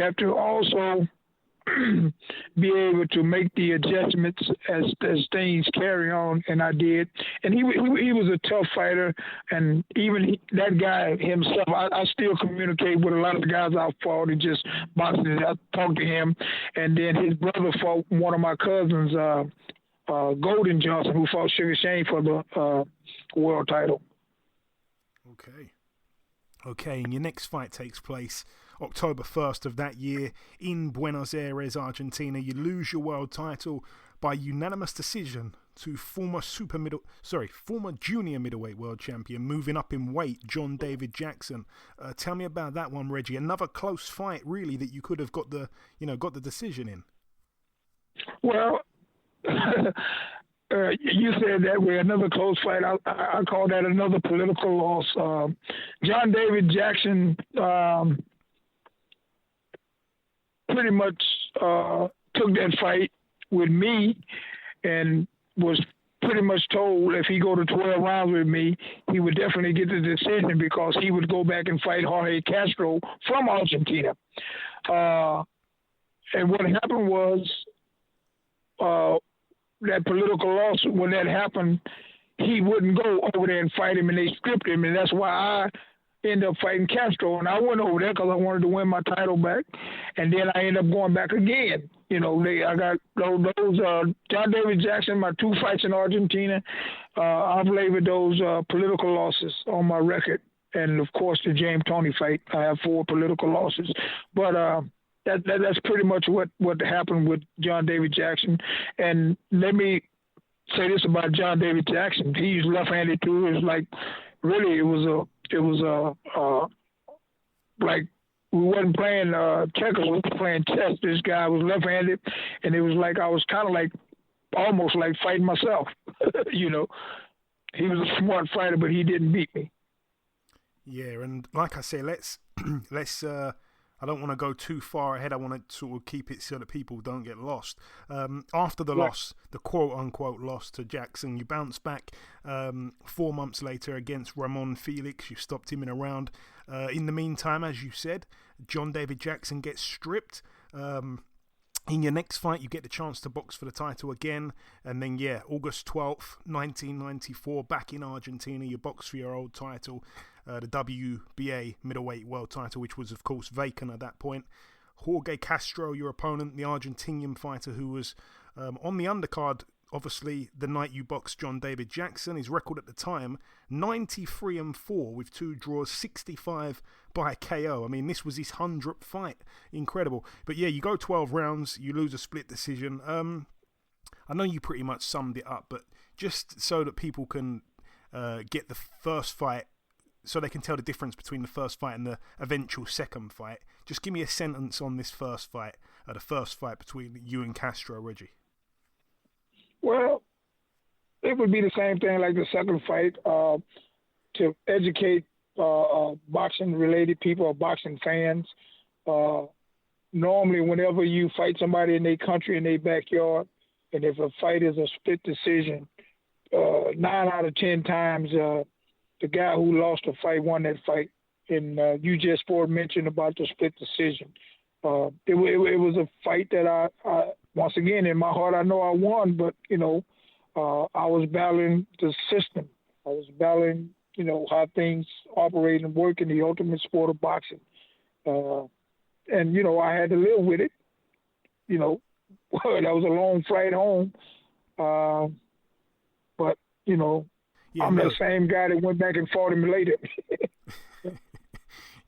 have to also be able to make the adjustments as things carry on, and I did. And he was a tough fighter, and even that guy himself, I still communicate with a lot of the guys I fought and just boxing. I talked to him, and then his brother fought one of my cousins, Golden Johnson, who fought Sugar Shane for the world title. Okay, and your next fight takes place October 1st of that year in Buenos Aires, Argentina. You lose your world title by unanimous decision to former junior middleweight world champion, moving up in weight, John David Jackson. Tell me about that one, Reggie. Another close fight, really, that you could have got the decision in. Well, you said that way, another close fight. I call that another political loss. John David Jackson pretty much took that fight with me and was pretty much told if he go to 12 rounds with me, he would definitely get the decision because he would go back and fight Jorge Castro from Argentina. And what happened was that political loss, when that happened, he wouldn't go over there and fight him, and they stripped him, and that's why I ended up fighting Castro. And I went over there because I wanted to win my title back, and then I ended up going back again. I got those John David Jackson, my 2 fights in Argentina. I've labeled those political losses on my record, and of course the James Toney fight, I have 4 political losses. But that's pretty much what happened with John David Jackson. And let me say this about John David Jackson: he's left-handed too. It's like really, it was like we wasn't playing checkers, we were playing chess. This guy was left-handed, and it was like I was kind of like almost like fighting myself. He was a smart fighter, but he didn't beat me. Yeah, and like I say, let's I don't want to go too far ahead. I want to sort of keep it so that people don't get lost. After the loss, the quote-unquote loss to Jackson, you bounce back 4 months later against Ramon Felix. You stopped him in a round. In the meantime, as you said, John David Jackson gets stripped. In your next fight, you get the chance to box for the title again. And then, August 12th, 1994, back in Argentina, you box for your old title. The WBA middleweight world title, which was, of course, vacant at that point. Jorge Castro, your opponent, the Argentinian fighter who was on the undercard, obviously, the night you boxed John David Jackson. His record at the time, 93-4 with 2 draws, 65 by KO. I mean, this was his 100th fight. Incredible. But yeah, you go 12 rounds, you lose a split decision. I know you pretty much summed it up, but just so that people can get the first fight, so they can tell the difference between the first fight and the eventual second fight. Just give me a sentence on this first fight, the first fight between you and Castro, Reggie. Well, it would be the same thing like the second fight, to educate boxing-related people or boxing fans. Normally, whenever you fight somebody in their country, in their backyard, and if a fight is a split decision, 9 out of 10 times the guy who lost the fight won that fight. And you just mentioned about the split decision. It was a fight that I once again, in my heart, I know I won, but, I was battling the system. I was battling, how things operate and work in the ultimate sport of boxing. And, I had to live with it. That was a long flight home. But, I'm the same guy that went back and fought him later.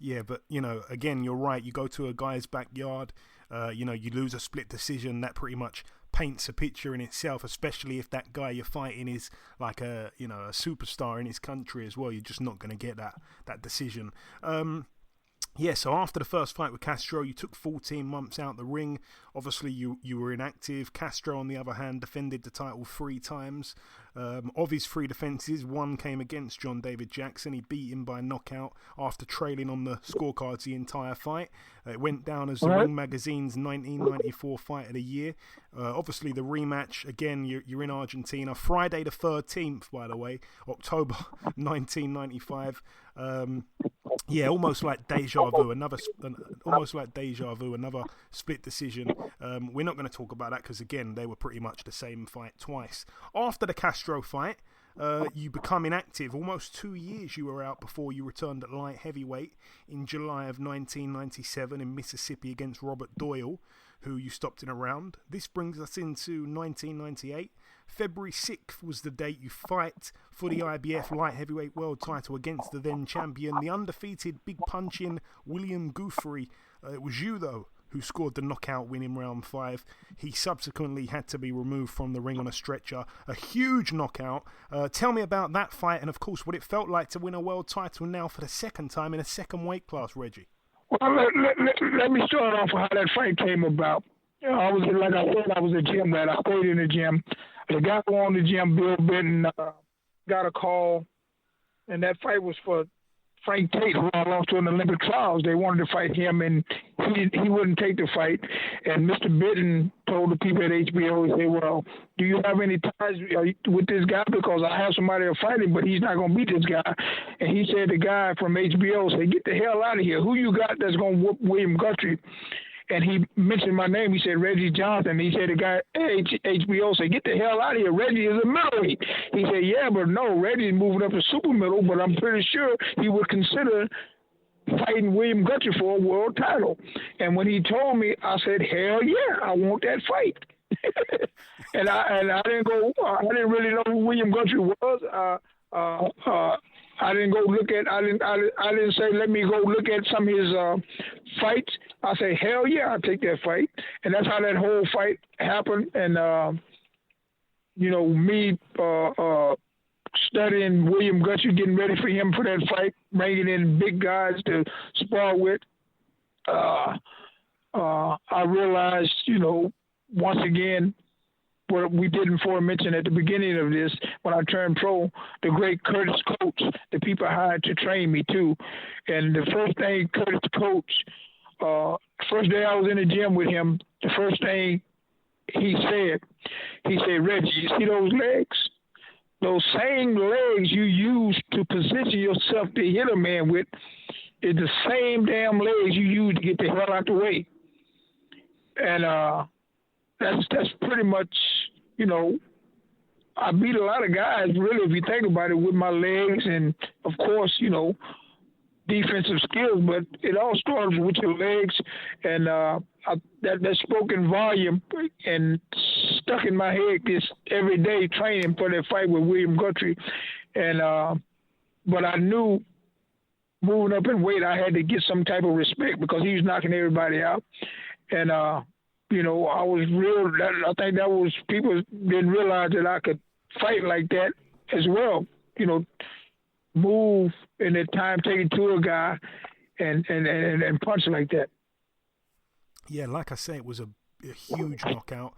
Yeah, but, again, you're right. You go to a guy's backyard, you lose a split decision. That pretty much paints a picture in itself, especially if that guy you're fighting is like a superstar in his country as well. You're just not going to get that decision. So after the first fight with Castro, you took 14 months out the ring. Obviously, you were inactive. Castro, on the other hand, defended the title 3 times. Of his 3 defences, 1 came against John David Jackson. He beat him by knockout after trailing on the scorecards the entire fight. It went down as the Ring Magazine's 1994 Fight of the Year. Obviously, the rematch, again, you're in Argentina. Friday the 13th, by the way, October 1995. Yeah, almost like deja vu. Another split decision. We're not going to talk about that because again, they were pretty much the same fight twice. After the Castro fight, you become inactive. Almost 2 years you were out before you returned at light heavyweight in July of 1997 in Mississippi against Robert Doyle, who you stopped in a round. This brings us into 1998. February 6th was the date you fight for the IBF light heavyweight world title against the then champion, the undefeated big punching William Guthrie. It was you, though, who scored the knockout win in round 5. He subsequently had to be removed from the ring on a stretcher. A huge knockout. Tell me about that fight and, of course, what it felt like to win a world title now for the second time in a second weight class, Reggie. Well, let me start off with how that fight came about. I was, like I said, I was a gym rat. I stayed in the gym. The guy who owned the gym, Bill Benton, got a call, and that fight was for Frank Tate, who I lost to in the Olympic trials. They wanted to fight him, and he wouldn't take the fight. And Mr. Benton told the people at HBO, he said, well, do you have any ties with this guy? Because I have somebody to fight him, but he's not going to beat this guy. And he said, the guy from HBO said, get the hell out of here. Who you got that's going to whoop William Guthrie? And he mentioned my name. He said, Reggie Johnson. He said, the guy at HBO said, get the hell out of here. Reggie is a middleweight. He said, yeah, but no, Reggie's moving up to super middle, but I'm pretty sure he would consider fighting William Guthrie for a world title. And when he told me, I said, hell yeah, I want that fight. and I didn't go. I didn't really know who William Guthrie was. I didn't go look at. I didn't say let me go look at some of his fights. I say hell yeah, I'll take that fight, and that's how that whole fight happened. And me studying William Guthrie, getting ready for him for that fight, bringing in big guys to spar with. I realized, once again, what we didn't mention at the beginning of this, when I turned pro, the great Curtis Coates, the people hired to train me too. And the first thing Curtis Coates, first day I was in the gym with him, the first thing he said, Reggie, you see those legs? Those same legs you use to position yourself to hit a man with is the same damn legs you use to get the hell out the way. And that's pretty much, I beat a lot of guys, really, if you think about it, with my legs and, of course, defensive skills. But it all started with your legs, and that spoken volume and stuck in my head this every day training for that fight with William Guthrie. And but I knew moving up in weight, I had to get some type of respect because he was knocking everybody out. And I was real. I think that was, people didn't realize that I could fight like that as well. Move in that time taking to a guy and punch like that. Yeah, like I say, it was a huge knockout.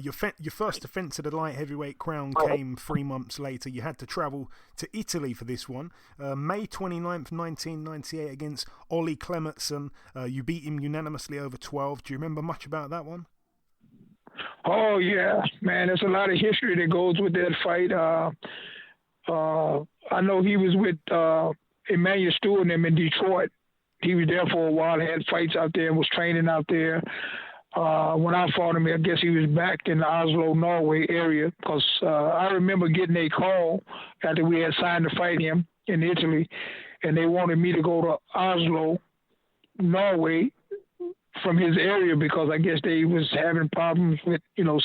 Your first defence of the light heavyweight crown came 3 months later. You had to travel to Italy for this one. May 29th, 1998 against Ollie Clementson. You beat him unanimously over 12. Do you remember much about that one? Oh, yeah, man. There's a lot of history that goes with that fight. I know he was with Emmanuel Stewart and him in Detroit. He was there for a while, had fights out there, was training out there. When I fought him, I guess he was back in the Oslo, Norway area, because I remember getting a call after we had signed to fight him in Italy, and they wanted me to go to Oslo, Norway, from his area because I guess they was having problems with,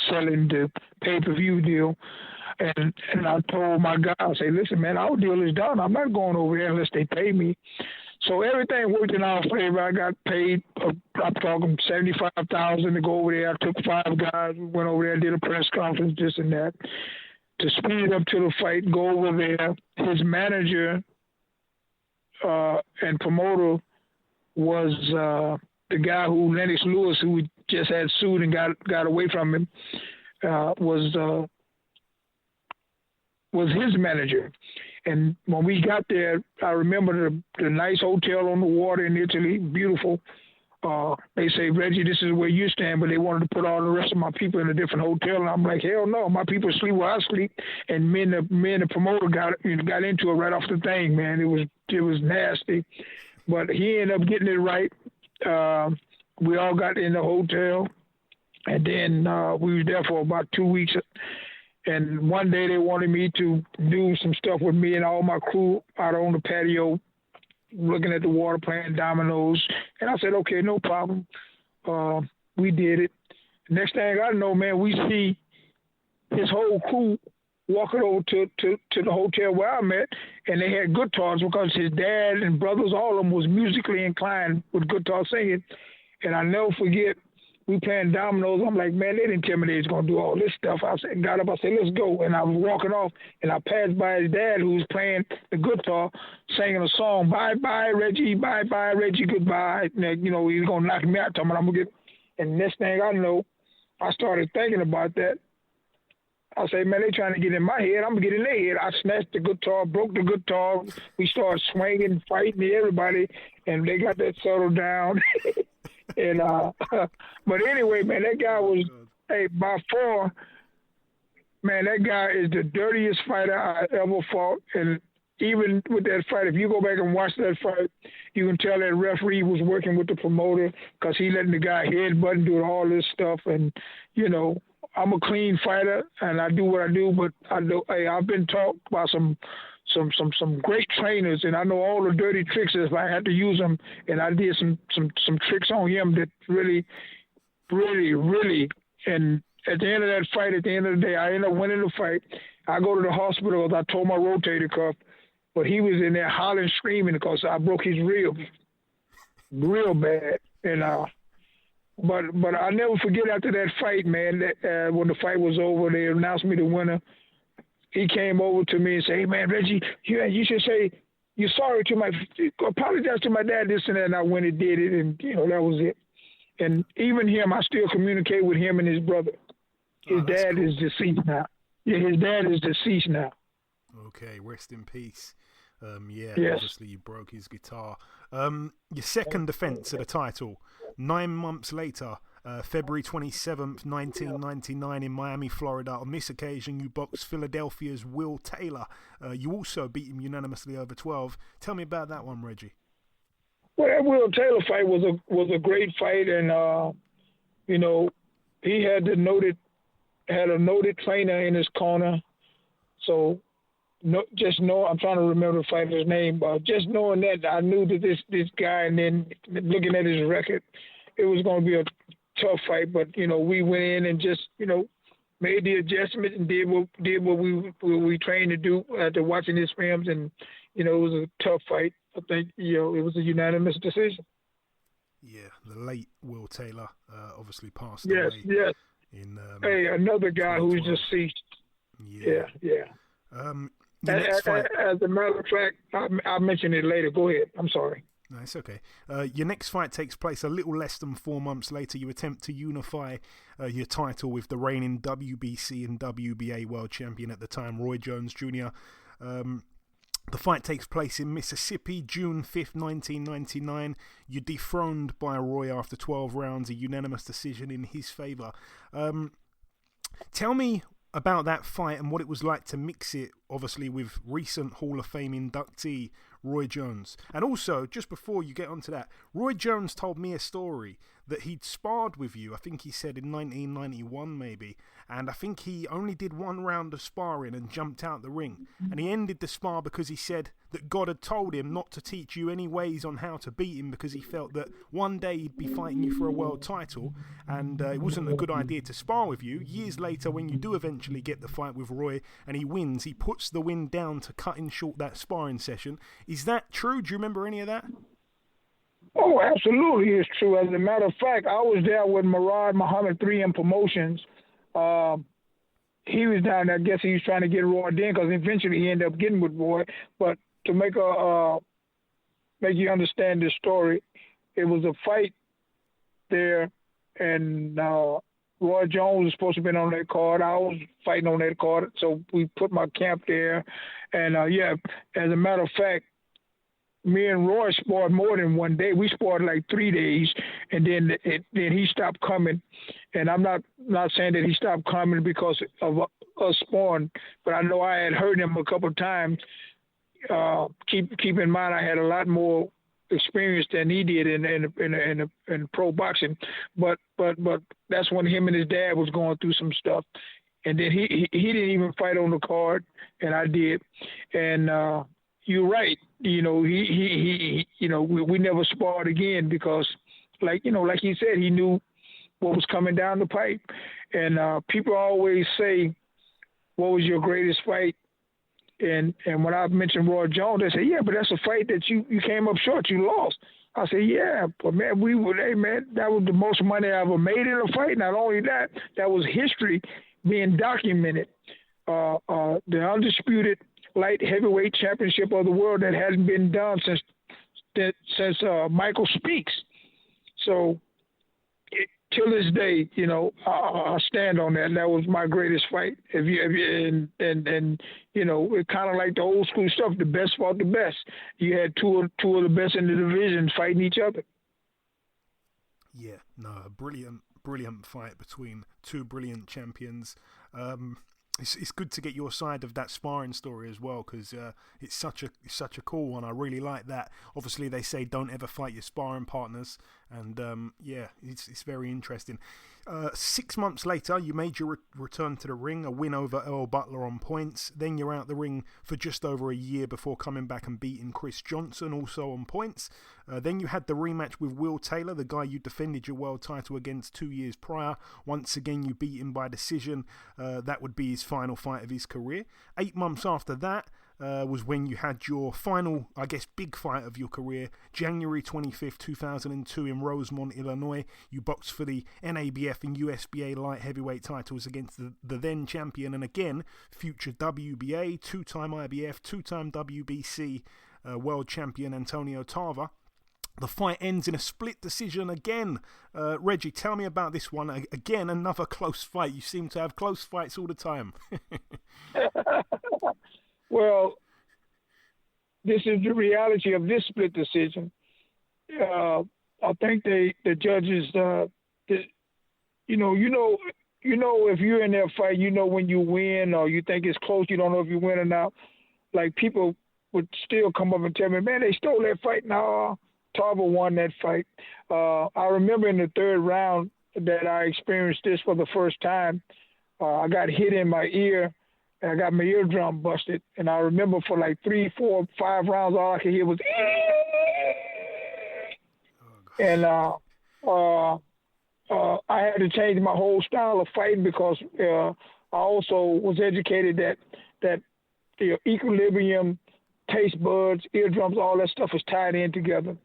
selling the pay-per-view deal. And I told my guy, I say, listen, man, our deal is done. I'm not going over there unless they pay me. So everything worked in our favor. I got paid, I'm talking $75,000 to go over there. I took 5 guys. We went over there, did a press conference, this and that. To speed up to the fight, go over there. His manager and promoter was the guy who, Lennox Lewis, who just had sued and got away from him, was his manager. And when we got there, I remember the nice hotel on the water in Italy, beautiful. They say, Reggie, this is where you stand, but they wanted to put all the rest of my people in a different hotel. And I'm like, hell no, my people sleep where I sleep. And me and the promoter got into it right off the thing, man. It was nasty. but he ended up getting it right. We all got in the hotel, and then we was there for about 2 weeks. And one day they wanted me to do some stuff with me and all my crew out on the patio, looking at the water, playing dominoes. And I said, okay, no problem. We did it. Next thing I know, man, we see his whole crew walking over to the hotel where I'm at, and they had guitars because his dad and brothers, all of them, was musically inclined with guitar singing. And I never forget, we playing dominoes. I'm like, man, they didn't tell me they was going to do all this stuff. I said, got up, I said, let's go. And I was walking off, and I passed by his dad, who was playing the guitar, singing a song, bye-bye, Reggie, bye-bye, Reggie, goodbye. And, you know, he's going to knock me out. I'm going to get. And next thing I know, I started thinking about that. I say, man, they trying to get in my head. I'm going to get in their head. I snatched the guitar, broke the guitar. We started swinging, fighting everybody, and they got that settled down. And but anyway, man, that guy was, by far, man, that guy is the dirtiest fighter I ever fought. And even with that fight, if you go back and watch that fight, you can tell that referee was working with the promoter because he letting the guy headbutt and do all this stuff. And, you know, I'm a clean fighter and I do what I do, but I've been taught by some great trainers, and I know all the dirty tricks if I had to use them. And I did some tricks on him that really, and at the end of that fight, at the end of the day, I ended up winning the fight. I go to the hospital because I tore my rotator cuff, but he was in there hollering, screaming because I broke his ribs real bad. And but I never forget after that fight, man, that when the fight was over, they announced me the winner. He came over to me and said, hey, man, Reggie, you should say you're sorry apologize to my dad, this and that. And I went and did it, and, you know, that was it. And even him, I still communicate with him and his brother. His dad is deceased now. Yeah, his dad is deceased now. Okay, rest in peace. Yes. Obviously you broke his guitar. Your second defense of the title, 9 months later, February 27th, 1999 in Miami, Florida. On this occasion, you boxed Philadelphia's Will Taylor. You also beat him unanimously over 12. Tell me about that one, Reggie. Well, that Will Taylor fight was a great fight, and you know, he had a noted trainer in his corner. So, I'm trying to remember the fighter's name, but just knowing that, I knew that this guy, and then looking at his record, it was going to be a tough fight. But, you know, we went in and just, you know, made the adjustment and did what we trained to do after watching his films, and, you know, it was a tough fight. I think, you know, it was a unanimous decision. Yeah, the late Will Taylor obviously passed away. Yes. Another guy who's deceased. Yeah. As a matter of fact, I'll mention it later. Go ahead. I'm sorry. No, it's okay. Your next fight takes place a little less than 4 months later. You attempt to unify your title with the reigning WBC and WBA world champion at the time, Roy Jones Jr. The fight takes place in Mississippi, June 5th, 1999. You're dethroned by Roy after 12 rounds, a unanimous decision in his favour. Tell me about that fight and what it was like to mix it, obviously, with recent Hall of Fame inductee Roy Jones. And also, just before you get onto that, Roy Jones told me a story that he'd sparred with you, I think he said in 1991 maybe, and I think he only did 1 round of sparring and jumped out the ring. And he ended the spar because he said that God had told him not to teach you any ways on how to beat him, because he felt that one day he'd be fighting you for a world title, and it wasn't a good idea to spar with you. Years later, when you do eventually get the fight with Roy and he wins, he puts the win down to cutting short that sparring session. Is that true? Do you remember any of that? Oh, absolutely, it's true. As a matter of fact, I was there with Murad Muhammad 3M Promotions. He was down there. I guess he was trying to get Roy in because eventually he ended up getting with Roy. But to make you understand this story, it was a fight there, and Roy Jones was supposed to have been on that card. I was fighting on that card, so we put my camp there. And as a matter of fact, me and Roy sparred more than one day. We sparred like 3 days, and then he stopped coming. And I'm not saying that he stopped coming because of us sparring, but I know I had heard him a couple of times. Keep in mind, I had a lot more experience than he did in pro boxing. But that's when him and his dad was going through some stuff. And then he didn't even fight on the card, and I did. And you're right. You know, he we never sparred again because, like he said, he knew what was coming down the pipe. And people always say, "What was your greatest fight?" And when I mentioned Roy Jones, they say, "Yeah, but that's a fight that you came up short. You lost." I said, "Yeah, but man, that was the most money I ever made in a fight. Not only that, that was history being documented. The undisputed light heavyweight championship of the world that hadn't been done since Michael Speaks. So till this day, you know, I stand on that. And that was my greatest fight. And you know, it kind of like the old school stuff. The best fought the best. You had two of the best in the division fighting each other. Yeah, no, brilliant fight between two brilliant champions. It's good to get your side of that sparring story as well, because it's such a cool one. I really like that. Obviously, they say don't ever fight your sparring partners, and yeah, it's very interesting. 6 months later, you made your return to the ring, a win over Earl Butler on points. Then you're out the ring for just over a year before coming back and beating Chris Johnson, also on points. Then you had the rematch with Will Taylor, the guy you defended your world title against 2 years prior. Once again, you beat him by decision. That would be his final fight of his career. 8 months after that was when you had your final, I guess, big fight of your career, January 25th, 2002 in Rosemont, Illinois. You boxed for the NABF and USBA light heavyweight titles against the then champion and again future WBA, two-time IBF, two-time WBC world champion Antonio Tarver. The fight ends in a split decision again. Reggie, tell me about this one. Again, another close fight. You seem to have close fights all the time. Well, this is the reality of this split decision. I think the judges, you know, if you're in that fight, you know when you win or you think it's close, you don't know if you win or not. Like people would still come up and tell me, man, they stole that fight. No, Tarver won that fight. I remember in the third round that I experienced this for the first time. I got hit in my ear. And I got my eardrum busted. And I remember for like 3, 4, 5 rounds, all I could hear was, and I had to change my whole style of fighting because I also was educated that the equilibrium, taste buds, eardrums, all that stuff is tied in together.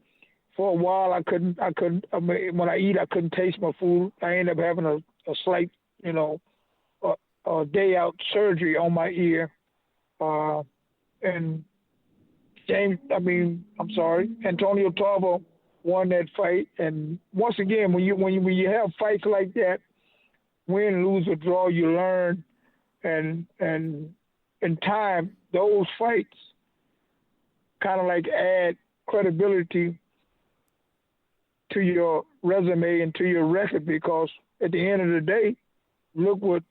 For a while, I couldn't. When I eat, I couldn't taste my food. I ended up having a slight, you know, day out surgery on my ear. And Antonio Tarver won that fight. And once again, when you have fights like that, win, lose, or draw, you learn. And in time, those fights kind of like add credibility to your resume and to your record, because at the end of the day, look what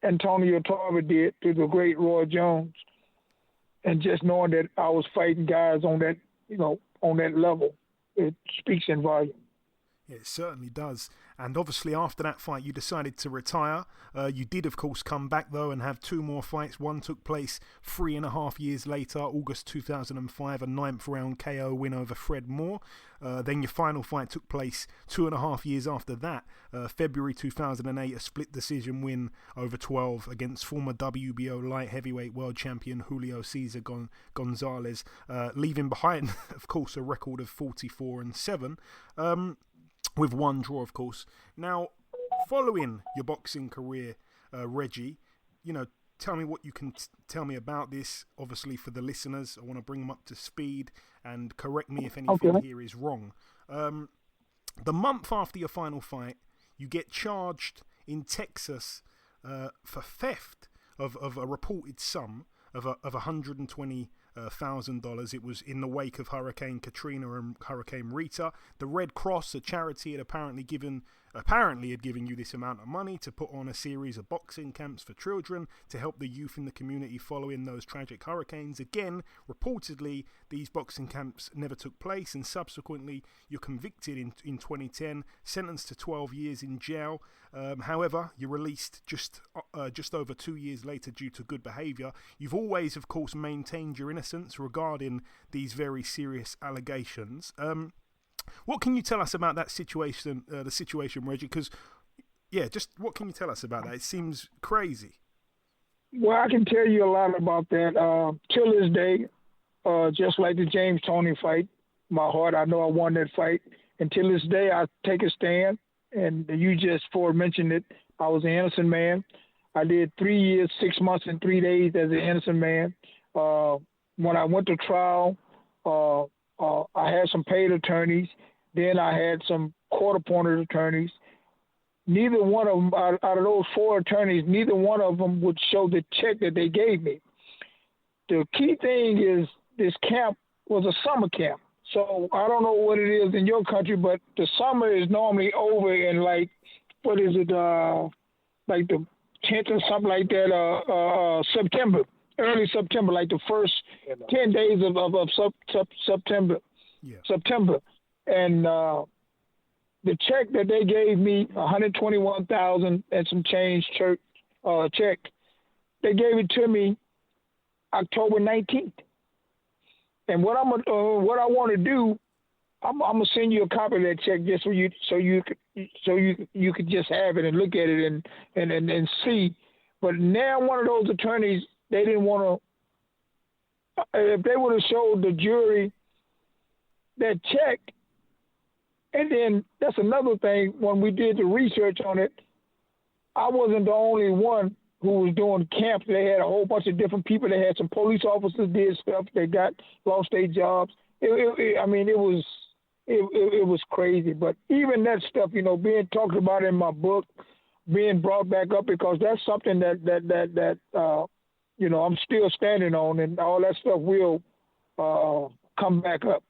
Antonio Tarver did to the great Roy Jones. And just knowing that I was fighting guys on that, you know, on that level, it speaks in volume. It certainly does. And obviously after that fight, you decided to retire. You did, of course, come back, though, and have 2 more fights. One took place 3.5 years later, August 2005, a 9th round KO win over Fred Moore. Then your final fight took place 2.5 years after that, February 2008, a split decision win over 12 against former WBO light heavyweight world champion Julio Cesar Gonzalez, leaving behind, of course, a record of 44-7. With 1 draw, of course. Now, following your boxing career, Reggie, you know, tell me what you can tell me about this. Obviously, for the listeners, I want to bring them up to speed and correct me if anything here is wrong. The month after your final fight, you get charged in Texas for theft of a reported sum of $120,000. It was in the wake of Hurricane Katrina and Hurricane Rita. The Red Cross, a charity, had apparently given apparently had given you this amount of money to put on a series of boxing camps for children to help the youth in the community following those tragic hurricanes. Again, reportedly, these boxing camps never took place, and subsequently you're convicted in 2010, sentenced to 12 years in jail. However, you're released just over 2 years later due to good behaviour. You've always, of course, maintained your innocence regarding these very serious allegations. What can you tell us about that situation, Reggie? Because, just what can you tell us about that? It seems crazy. Well, I can tell you a lot about that. Till this day, just like the James Toney fight, my heart, I know I won that fight. Until this day, I take a stand, and you just mentioned it. I was an innocent man. I did 3 years, 6 months, and 3 days as an innocent man. When I went to trial, I had some paid attorneys. Then I had some court-appointed attorneys. Neither one of them, out of those 4 attorneys, neither one of them would show the check that they gave me. The key thing is this camp was a summer camp. So I don't know what it is in your country, but the summer is normally over in like the 10th or something like that, September, early September, like the first 10 days of September. Yeah. September. And the check that they gave me, $121,000 and some change check, they gave it to me October 19th. And what I want to do, I'm gonna send you a copy of that check just so you could just have it and look at it and see. But now one of those attorneys, they didn't want to. If they would have showed the jury that check, and then that's another thing. When we did the research on it, I wasn't the only one who was doing camps. They had a whole bunch of different people. They had some police officers did stuff. They lost their jobs. It was crazy. But even that stuff, being talked about in my book, being brought back up, because that's something that I'm still standing on, and all that stuff will come back up.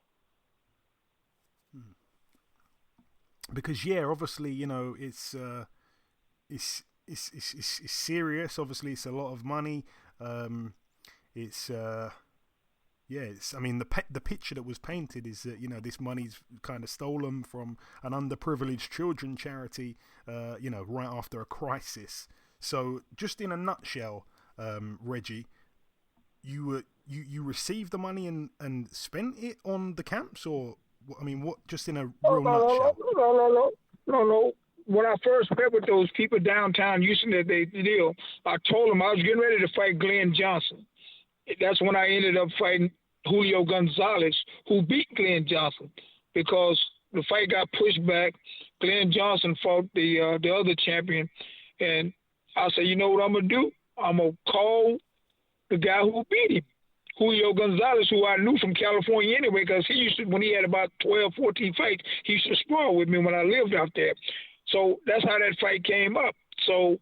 Because obviously, it's serious. Obviously, it's a lot of money. The picture that was painted is that this money's kind of stolen from an underprivileged children charity. Right after a crisis. So, just in a nutshell, Reggie, you received the money and spent it on the camps, or what? Just in a real nutshell. No. When I first met with those people downtown Houston that they deal, I told them I was getting ready to fight Glenn Johnson. That's when I ended up fighting Julio Gonzalez, who beat Glenn Johnson, because the fight got pushed back. Glenn Johnson fought the other champion, and I said, you know what I'm gonna do? I'm gonna call the guy who beat him, Julio Gonzalez, who I knew from California anyway, because he used to, when he had about 12, 14 fights, he used to spar with me when I lived out there. So that's how that fight came up. So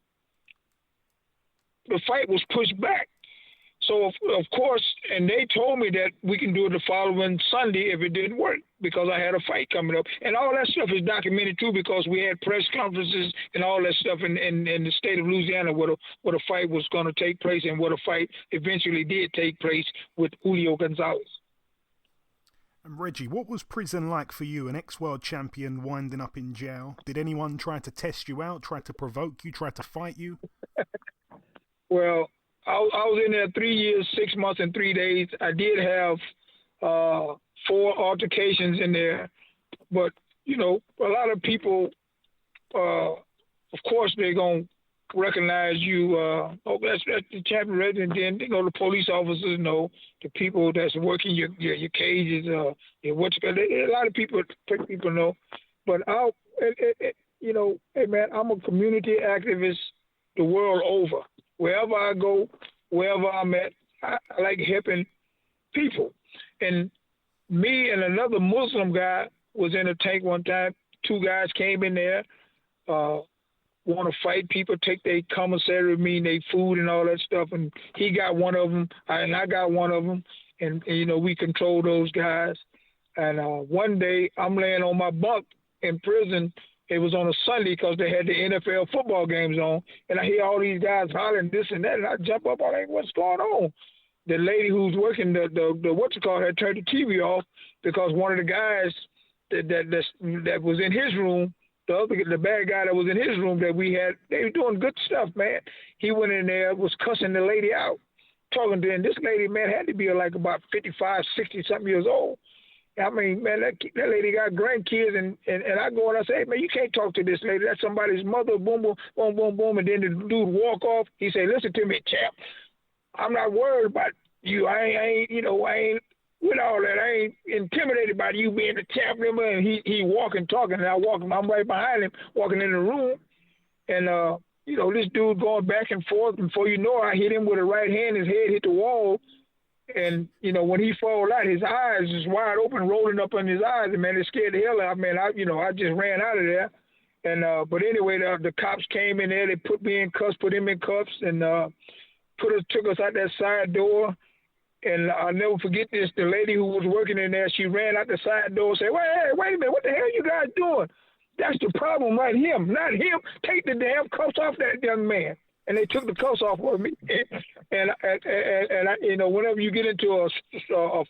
the fight was pushed back. So, of course, and they told me that we can do it the following Sunday if it didn't work, because I had a fight coming up. And all that stuff is documented, too, because we had press conferences and all that stuff in the state of Louisiana where the fight was going to take place, and where the fight eventually did take place with Julio Gonzalez. And Reggie, what was prison like for you, an ex-world champion winding up in jail? Did anyone try to test you out, try to provoke you, try to fight you? Well, I was in there 3 years, 6 months, and 3 days. I did have 4 altercations in there. But, a lot of people, of course, they're going to recognize you. That's the champion, Reggie. And then, the police officers know, the people that's working your cages, a lot of people know. But hey man, I'm a community activist the world over. Wherever I go, wherever I'm at, I like helping people. And me and another Muslim guy was in a tank one time. 2 guys came in there, want to fight people, take their commissary with me, their food and all that stuff. And he got one of them, and I got one of them. And we controlled those guys. And one day I'm laying on my bunk in prison, It was on a Sunday because they had the NFL football games on, and I hear all these guys hollering this and that, and I jump up. I'm like, what's going on? The lady who's working the had turned the TV off because one of the guys that was in his room, the bad guy that was in his room that we had, they were doing good stuff, man. He went in there, was cussing the lady out, talking to her. And this lady, man, had to be like about 55, 60-something years old. I mean, man, that lady got grandkids, and I go and I say, hey, man, you can't talk to this lady. That's somebody's mother, boom, boom, boom, boom, boom. And then the dude walk off. He say, listen to me, champ. I'm not worried about you. I ain't with all that. I ain't intimidated by you being the champ member. And he walking, talking, and I'm right behind him, walking in the room. And, this dude going back and forth. Before you know it, I hit him with a right hand. His head hit the wall. And, when he fall out, his eyes is wide open, rolling up in his eyes. And, man, it scared the hell out of me. I just ran out of there. And but anyway, the cops came in there. They put me in cuffs, put him in cuffs, and took us out that side door. And I'll never forget this. The lady who was working in there, she ran out the side door and said, wait a minute, what the hell you guys doing? That's the problem right here, not him. Take the damn cuffs off that young man. And they took the cuffs off of me. And I, whenever you get into a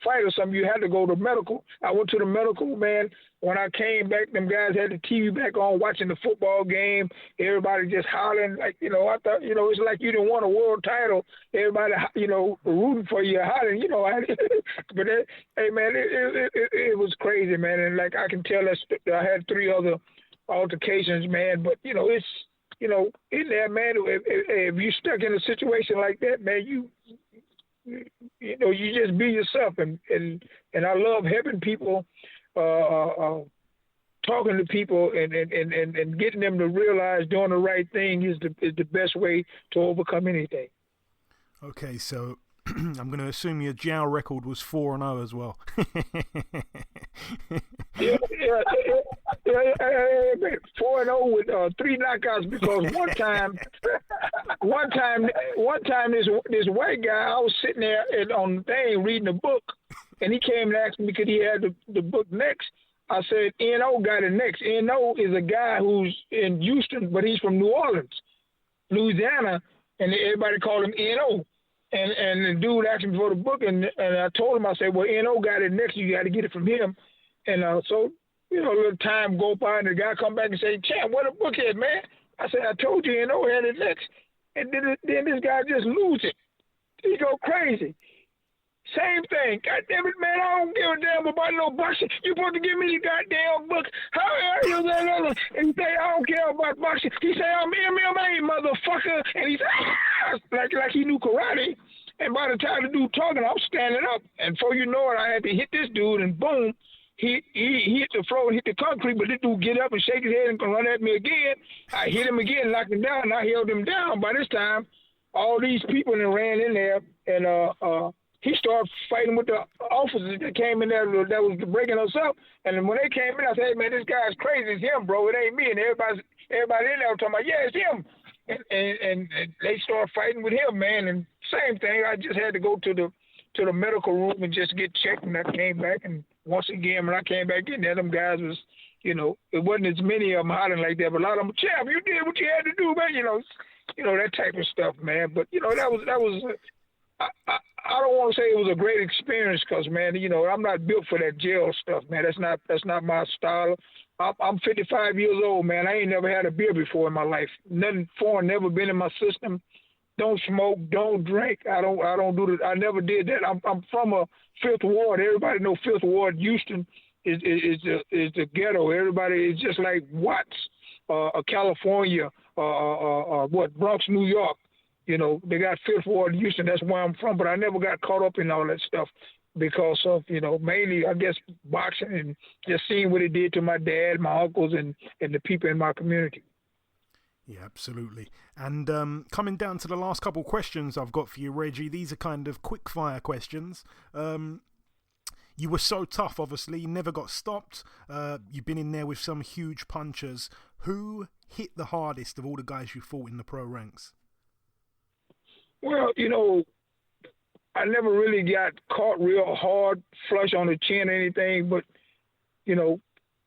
fight or something, you had to go to medical. I went to the medical, man. When I came back, them guys had the TV back on watching the football game. Everybody just hollering. Like, I thought, it's like you didn't want a world title. Everybody, rooting for you, hollering, But, hey, man, it was crazy, man. And, like, I can tell I had 3 other altercations, man. But, it's, in there, man, if you stuck in a situation like that, man, you just be yourself. And I love helping people, talking to people and getting them to realize doing the right thing is the best way to overcome anything. Okay, so I'm going to assume your Jow record was 4-0 as well. Yeah, 4-0 with 3 knockouts because one time this white guy, I was sitting there on the thing reading a book, and he came and asked me because he had the book next. I said, N.O. got it next. N.O. is a guy who's in Houston, but he's from New Orleans, Louisiana, and everybody called him N.O. And the dude asked me for the book, and I told him, I said, well, N.O. got it next. You got to get it from him. And so, a little time go by, and the guy come back and say, champ, what a book is, man. I said, I told you N.O. had it next. And then this guy just lose it. He go crazy. Same thing. God damn it, man, I don't give a damn about no boxing. You supposed to give me the goddamn book. How are you? And he say, I don't care about boxing. He say, I'm MMA, motherfucker. And he say, like he knew karate. And by the time the dude talking, I'm standing up. And before you know it, I had to hit this dude, and boom, he hit the floor and hit the concrete, but this dude get up and shake his head and run at me again. I hit him again, knocked him down, and I held him down. By this time, all these people that ran in there, and he started fighting with the officers that came in there that was breaking us up. And when they came in, I said, hey, man, this guy's crazy. It's him, bro. It ain't me. And everybody in there was talking about, yeah, it's him. And they started fighting with him, man. And same thing. I just had to go to the medical room and just get checked. And I came back. And once again, when I came back in there, them guys was, it wasn't as many of them hollering like that. But a lot of them, champ, you did what you had to do, man. That type of stuff, man. But, that was I don't want to say it was a great experience because, man, I'm not built for that jail stuff, man. That's not my style. I'm 55 years old, man. I ain't never had a beer before in my life. Nothing foreign, never been in my system. Don't smoke, don't drink. I don't do that. I never did that. I'm from a Fifth Ward. Everybody know Fifth Ward, Houston is the ghetto. Everybody is just like Watts, California, Bronx, New York. They got Fifth Ward, Houston. That's where I'm from. But I never got caught up in all that stuff because of, mainly, I guess, boxing and just seeing what it did to my dad, my uncles, and the people in my community. Yeah, absolutely. And coming down to the last couple questions I've got for you, Reggie, these are kind of quick-fire questions. You were so tough, obviously. You never got stopped. You've been in there with some huge punchers. Who hit the hardest of all the guys you fought in the pro ranks? Well, I never really got caught real hard, flush on the chin or anything, but,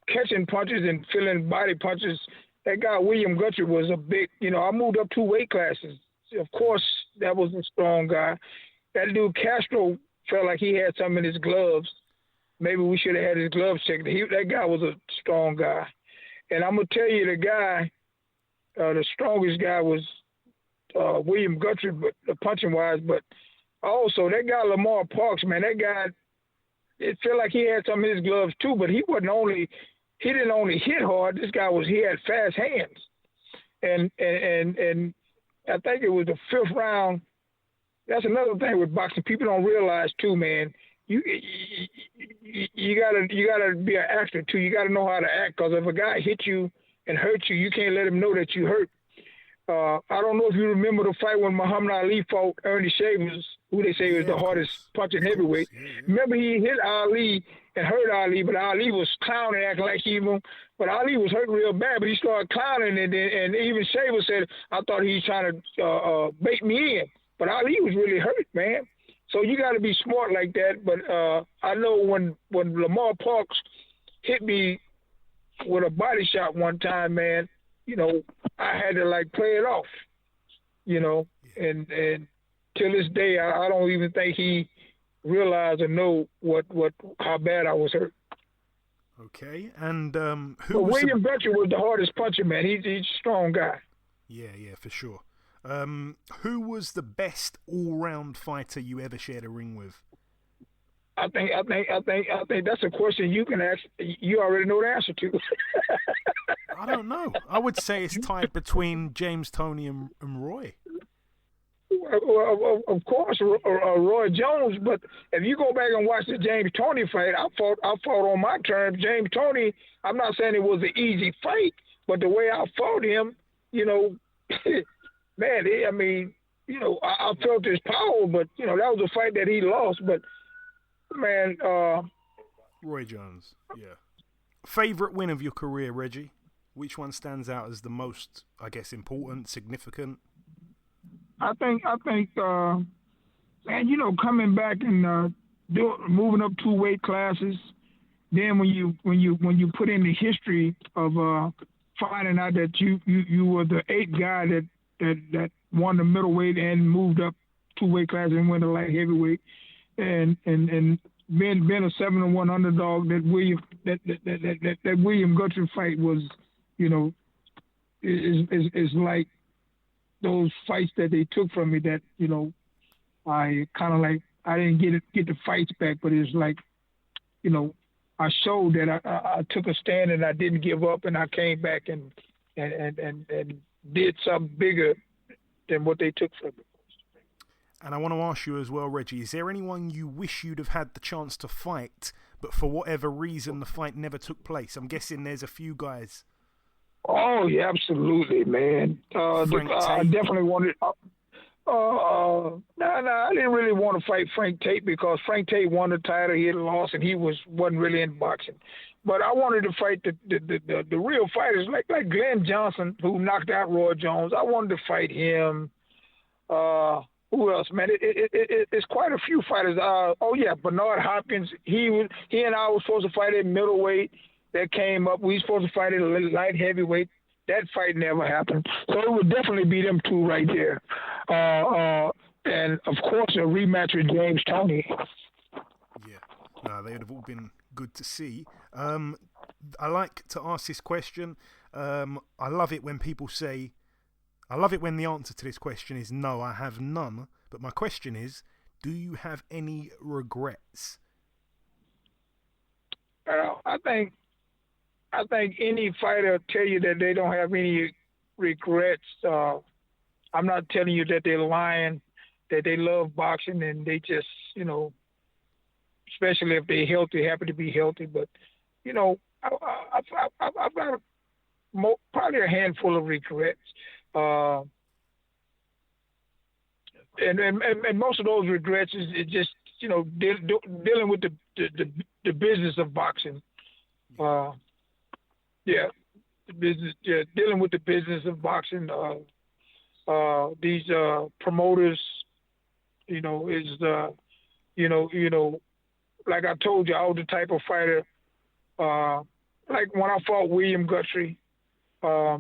catching punches and feeling body punches. That guy William Guthrie was a big. I moved up 2 weight classes. Of course, that was a strong guy. That dude Castro felt like he had something in his gloves. Maybe we should have had his gloves checked. That guy was a strong guy. And I'm gonna tell you, the strongest guy was William Guthrie, but punching wise. But also that guy Lamar Parks, man, that guy. It felt like he had some in his gloves too, but he didn't only hit hard. This guy he had fast hands, and I think it was the 5th round. That's another thing with boxing. People don't realize too, man. You gotta be an actor too. You gotta know how to act, because if a guy hits you and hurts you, you can't let him know that you hurt. I don't know if you remember the fight when Muhammad Ali fought Ernie Shavers, who they say was the hardest punching heavyweight. Yeah. Remember, he hit Ali and hurt Ali, but Ali was clowning, acting like but Ali was hurt real bad, but he started clowning, and even Shavers said, I thought he was trying to bait me in. But Ali was really hurt, man. So you got to be smart like that. But I know when Lamar Parks hit me with a body shot one time, man, I had to play it off, and till this day, I don't even think he realized or know how bad I was hurt. Okay, and William Guthrie was the hardest puncher, man. He's a strong guy. Yeah, for sure. Who was the best all-round fighter you ever shared a ring with? I think that's a question you can ask. You already know the answer to. I don't know. I would say it's tied between James Toney and Roy. Well, of course, Roy Jones. But if you go back and watch the James Toney fight, I fought on my terms. James Toney. I'm not saying it was an easy fight, but the way I fought him, man, I felt his power. But that was a fight that he lost. But man, Roy Jones. Yeah. Favorite win of your career, Reggie? Which one stands out as the most, I guess, important, significant? I think, man, coming back and moving up 2 weight classes. Then when you put in the history of finding out that you were the 8th guy that won the middleweight and moved up 2 weight classes and went to light heavyweight, and being a 7-1 underdog, that William Guthrie fight was, is like those fights that they took from me that, I kind of I didn't get the fights back, but it's like, I showed that I took a stand and I didn't give up, and I came back and did something bigger than what they took from me. And I want to ask you as well, Reggie, is there anyone you wish you'd have had the chance to fight, but for whatever reason the fight never took place? I'm guessing there's a few guys. Oh, yeah, absolutely, man. I definitely wanted. I didn't really want to fight Frank Tate because Frank Tate won the title. He had lost, and he wasn't really in boxing. But I wanted to fight the real fighters like Glenn Johnson, who knocked out Roy Jones. I wanted to fight him. Who else, man? It's quite a few fighters. Bernard Hopkins. He and I were supposed to fight at middleweight. That came up. We were supposed to fight at light heavyweight. That fight never happened. So it would definitely be them 2 right there. And of course, a rematch with James Toney. Yeah, they would have all been good to see. I like to ask this question. I love it when people say. I love it when the answer to this question is no, I have none. But my question is, do you have any regrets? I think any fighter tell you that they don't have any regrets. I'm not telling you that they're lying, that they love boxing and they just, especially if they're healthy, happy to be healthy. But, I've got probably a handful of regrets. And most of those regrets is just, dealing with the business of boxing. Dealing with the business of boxing. These promoters, like I told you, I was the type of fighter. like when I fought William Guthrie, I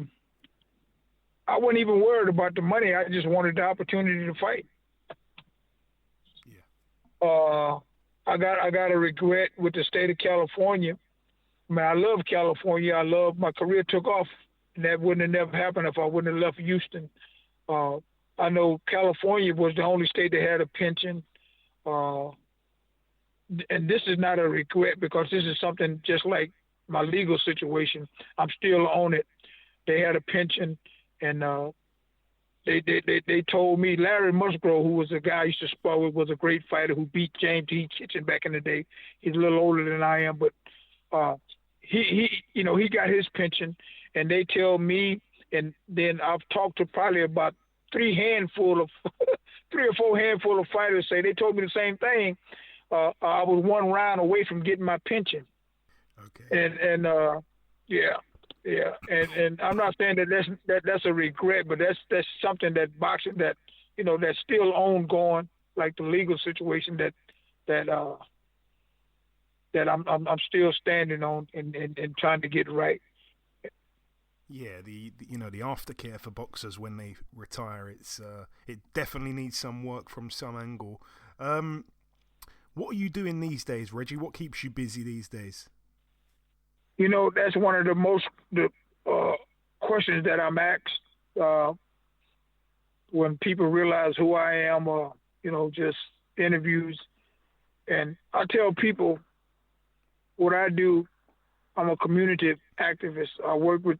wasn't even worried about the money. I just wanted the opportunity to fight. Yeah. I got a regret with the state of California. Man, I love California. My career took off, and that wouldn't have never happened if I wouldn't have left Houston. I know California was the only state that had a pension. And this is not a regret because this is something just like my legal situation. I'm still on it. They had a pension, and they told me Larry Musgrove, who was a guy I used to spar with, was a great fighter who beat James T. Kitchen back in the day. He's a little older than I am, but he got his pension, and they tell me, and then I've talked to probably about 3 or 4 handful of fighters say they told me the same thing. I was 1 round away from getting my pension. Okay. And I'm not saying that's a regret, but that's something that boxing that's still ongoing, like the legal situation that I'm still standing on and trying to get right. Yeah, the aftercare for boxers when they retire, it definitely needs some work from some angle. What are you doing these days, Reggie? What keeps you busy these days? That's one of the questions that I'm asked when people realize who I am, or just interviews. And I tell people what I do. I'm a community activist. I work with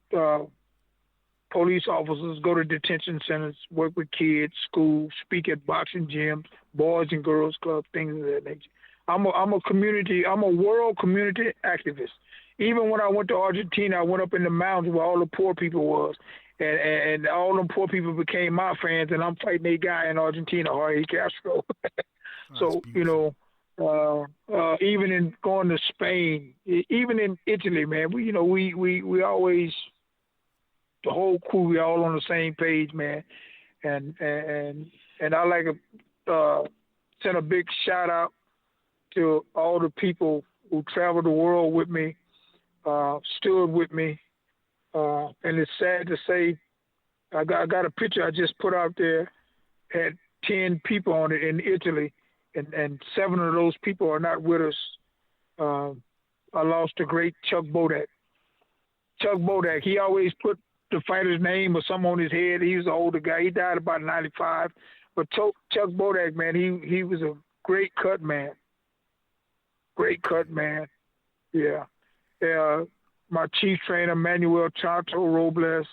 police officers, go to detention centers, work with kids, schools, speak at boxing gyms, boys and girls clubs, things of that nature. I'm a world community activist. Even when I went to Argentina, I went up in the mountains where all the poor people was, and all them poor people became my fans, and I'm fighting a guy in Argentina, Jorge Castro. So, even in going to Spain, even in Italy, man, we always, the whole crew, we all on the same page, man. And I like to send a big shout out to all the people who traveled the world with me, stood with me. And it's sad to say, I got a picture I just put out there, had 10 people on it in Italy, and 7 of those people are not with us. I lost the great Chuck Bodak. Chuck Bodak, he always put the fighter's name or something on his head. He was an older guy. He died about 95. But Chuck Bodak, man, he was a great cut man. Great cut man. Yeah. My chief trainer, Manuel Chanto Robles.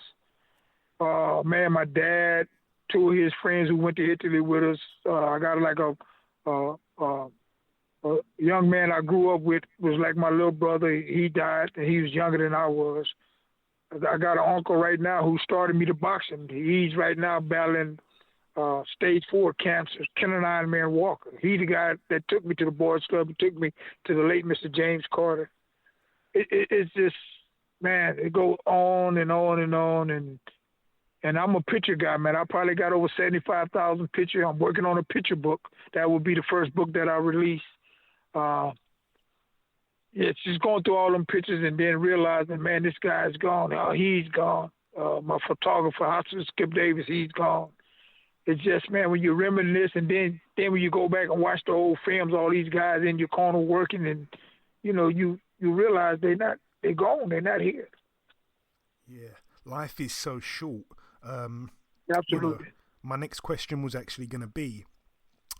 Man, my dad, 2 of his friends who went to Italy with us. I got like a young man I grew up with, was like my little brother. He died, and he was younger than I was. I got an uncle right now who started me to boxing. He's right now battling stage 4 cancer, Ken Iron Man Walker. He's the guy that took me to the boys club and took me to the late Mr. James Carter. It's just, man, it goes on and on and on. And I'm a picture guy, man. I probably got over 75,000 pictures. I'm working on a picture book. That will be the first book that I release. It's just going through all them pictures and then realizing, man, this guy's gone. Oh, he's gone. My photographer, Hudson Skip Davis, he's gone. It's just, man, when you reminisce and then when you go back and watch the old films, all these guys in your corner working, and, you realize they're gone. They're not here. Yeah. Life is so short. Absolutely. My next question was actually going to be,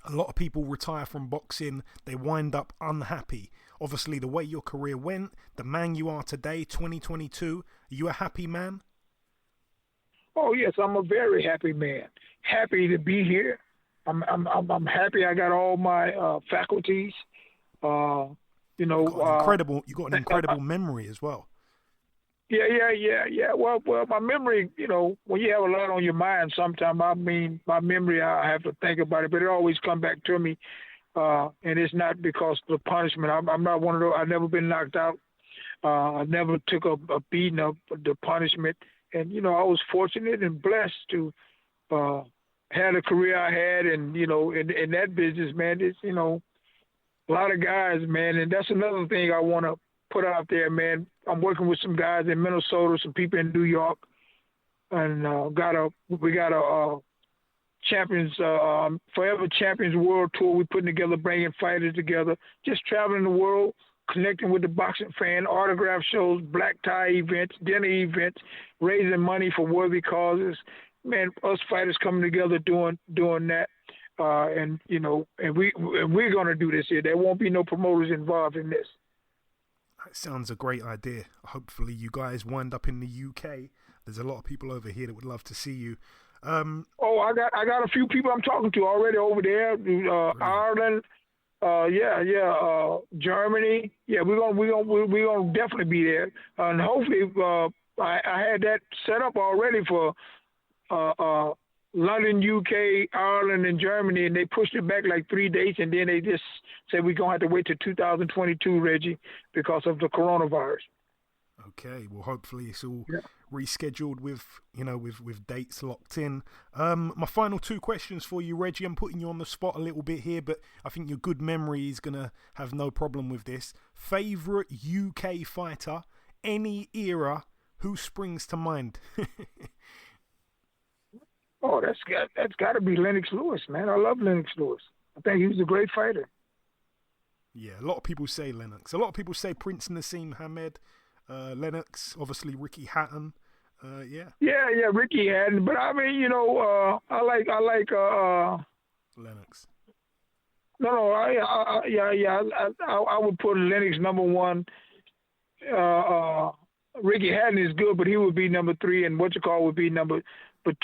a lot of people retire from boxing, they wind up unhappy. Obviously, the way your career went, the man you are today, 2022, are you a happy man? Oh, yes, I'm a very happy man. Happy to be here. I'm happy I got all my faculties. You got an incredible memory as well. Yeah. Well, my memory, when you have a lot on your mind, sometimes, my memory, I have to think about it, but it always come back to me. And it's not because of the punishment. I'm not one of those. I've never been knocked out. I never took a beating of the punishment. And, I was fortunate and blessed to have the career I had. And, in that business, man, it's, a lot of guys, man. And that's another thing I want to put out there, man. I'm working with some guys in Minnesota, some people in New York, and we got a champions, Forever Champions World Tour. We're putting together, bringing fighters together, just traveling the world, connecting with the boxing fan, autograph shows, black tie events, dinner events, raising money for worthy causes. Man, us fighters coming together doing that, and we're gonna do this here. There won't be no promoters involved in this. That sounds a great idea. Hopefully, you guys wind up in the UK. There's a lot of people over here that would love to see you. I got a few people I'm talking to already over there. Ireland, Germany. Yeah, we're gonna definitely be there, and hopefully, I had that set up already for London, UK, Ireland, and Germany, and they pushed it back like 3 days, and then they just said we're gonna have to wait till 2022, Reggie, because of the coronavirus. Okay, well, hopefully it's all rescheduled with dates locked in. My final two questions for you, Reggie. I'm putting you on the spot a little bit here, but I think your good memory is going to have no problem with this. Favorite UK fighter, any era, who springs to mind? Oh, that's got to be Lennox Lewis, man. I love Lennox Lewis. I think he was a great fighter. Yeah, a lot of people say Lennox. A lot of people say Prince Nassim Hamed. Lennox, obviously Ricky Hatton. Yeah, Ricky Hatton. But I mean, I like Lennox. I would put Lennox number one. Ricky Hatton is good, but he would be number three, and would be number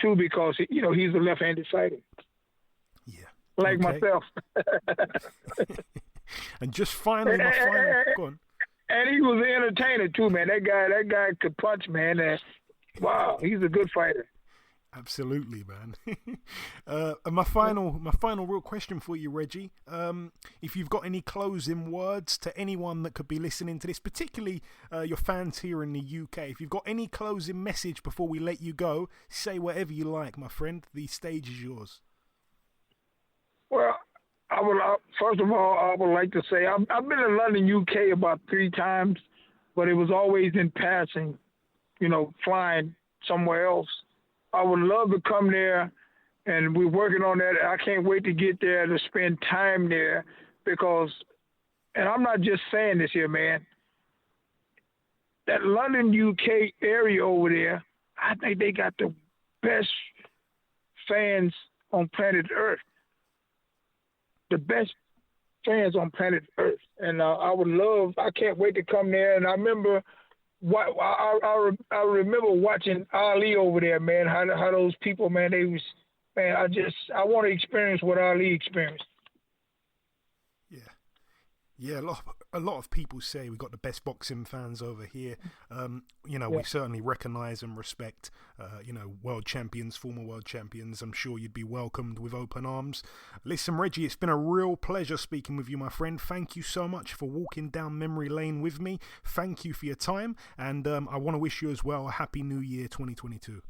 two because he's a left-handed fighter. Yeah, like myself. And just finally, go on. And he was an entertainer too, man. That guy could punch, man. Wow, he's a good fighter. Absolutely, man. And my final real question for you, Reggie. If you've got any closing words to anyone that could be listening to this, particularly your fans here in the UK, if you've got any closing message before we let you go, say whatever you like, my friend. The stage is yours. Well, first of all, I would like to say I've been in London, UK about 3 times, but it was always in passing, flying somewhere else. I would love to come there, and we're working on that. I can't wait to get there to spend time there because, and I'm not just saying this here, man, that London, UK area over there, I think they got the best fans on planet Earth. The best fans on planet Earth, and I can't wait to come there. And I remember, I remember watching Ali over there, man. How those people, man, I want to experience what Ali experienced. Yeah, a lot of people say we've got the best boxing fans over here. We certainly recognise and respect, world champions, former world champions. I'm sure you'd be welcomed with open arms. Listen, Reggie, it's been a real pleasure speaking with you, my friend. Thank you so much for walking down memory lane with me. Thank you for your time, and I want to wish you as well a happy New Year 2022.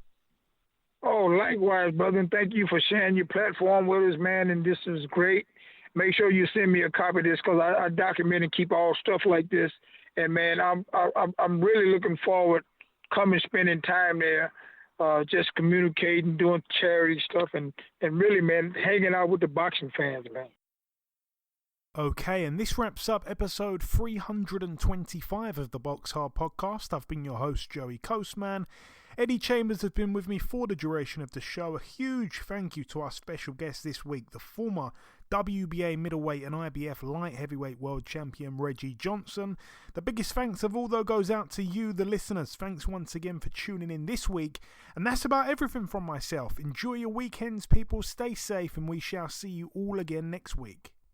Oh, likewise, brother, and thank you for sharing your platform with us, man, and this is great. Make sure you send me a copy of this because I document and keep all stuff like this. And man, I'm really looking forward coming, spending time there, just communicating, doing charity stuff, and really, man, hanging out with the boxing fans, man. Okay, and this wraps up episode 325 of the BoxHard Podcast. I've been your host, Joey Coastman. Eddie Chambers has been with me for the duration of the show. A huge thank you to our special guest this week, the former WBA middleweight and IBF light heavyweight world champion Reggie Johnson. The biggest thanks of all, though, goes out to you, the listeners. Thanks once again for tuning in this week. And that's about everything from myself. Enjoy your weekends, people. Stay safe, and we shall see you all again next week.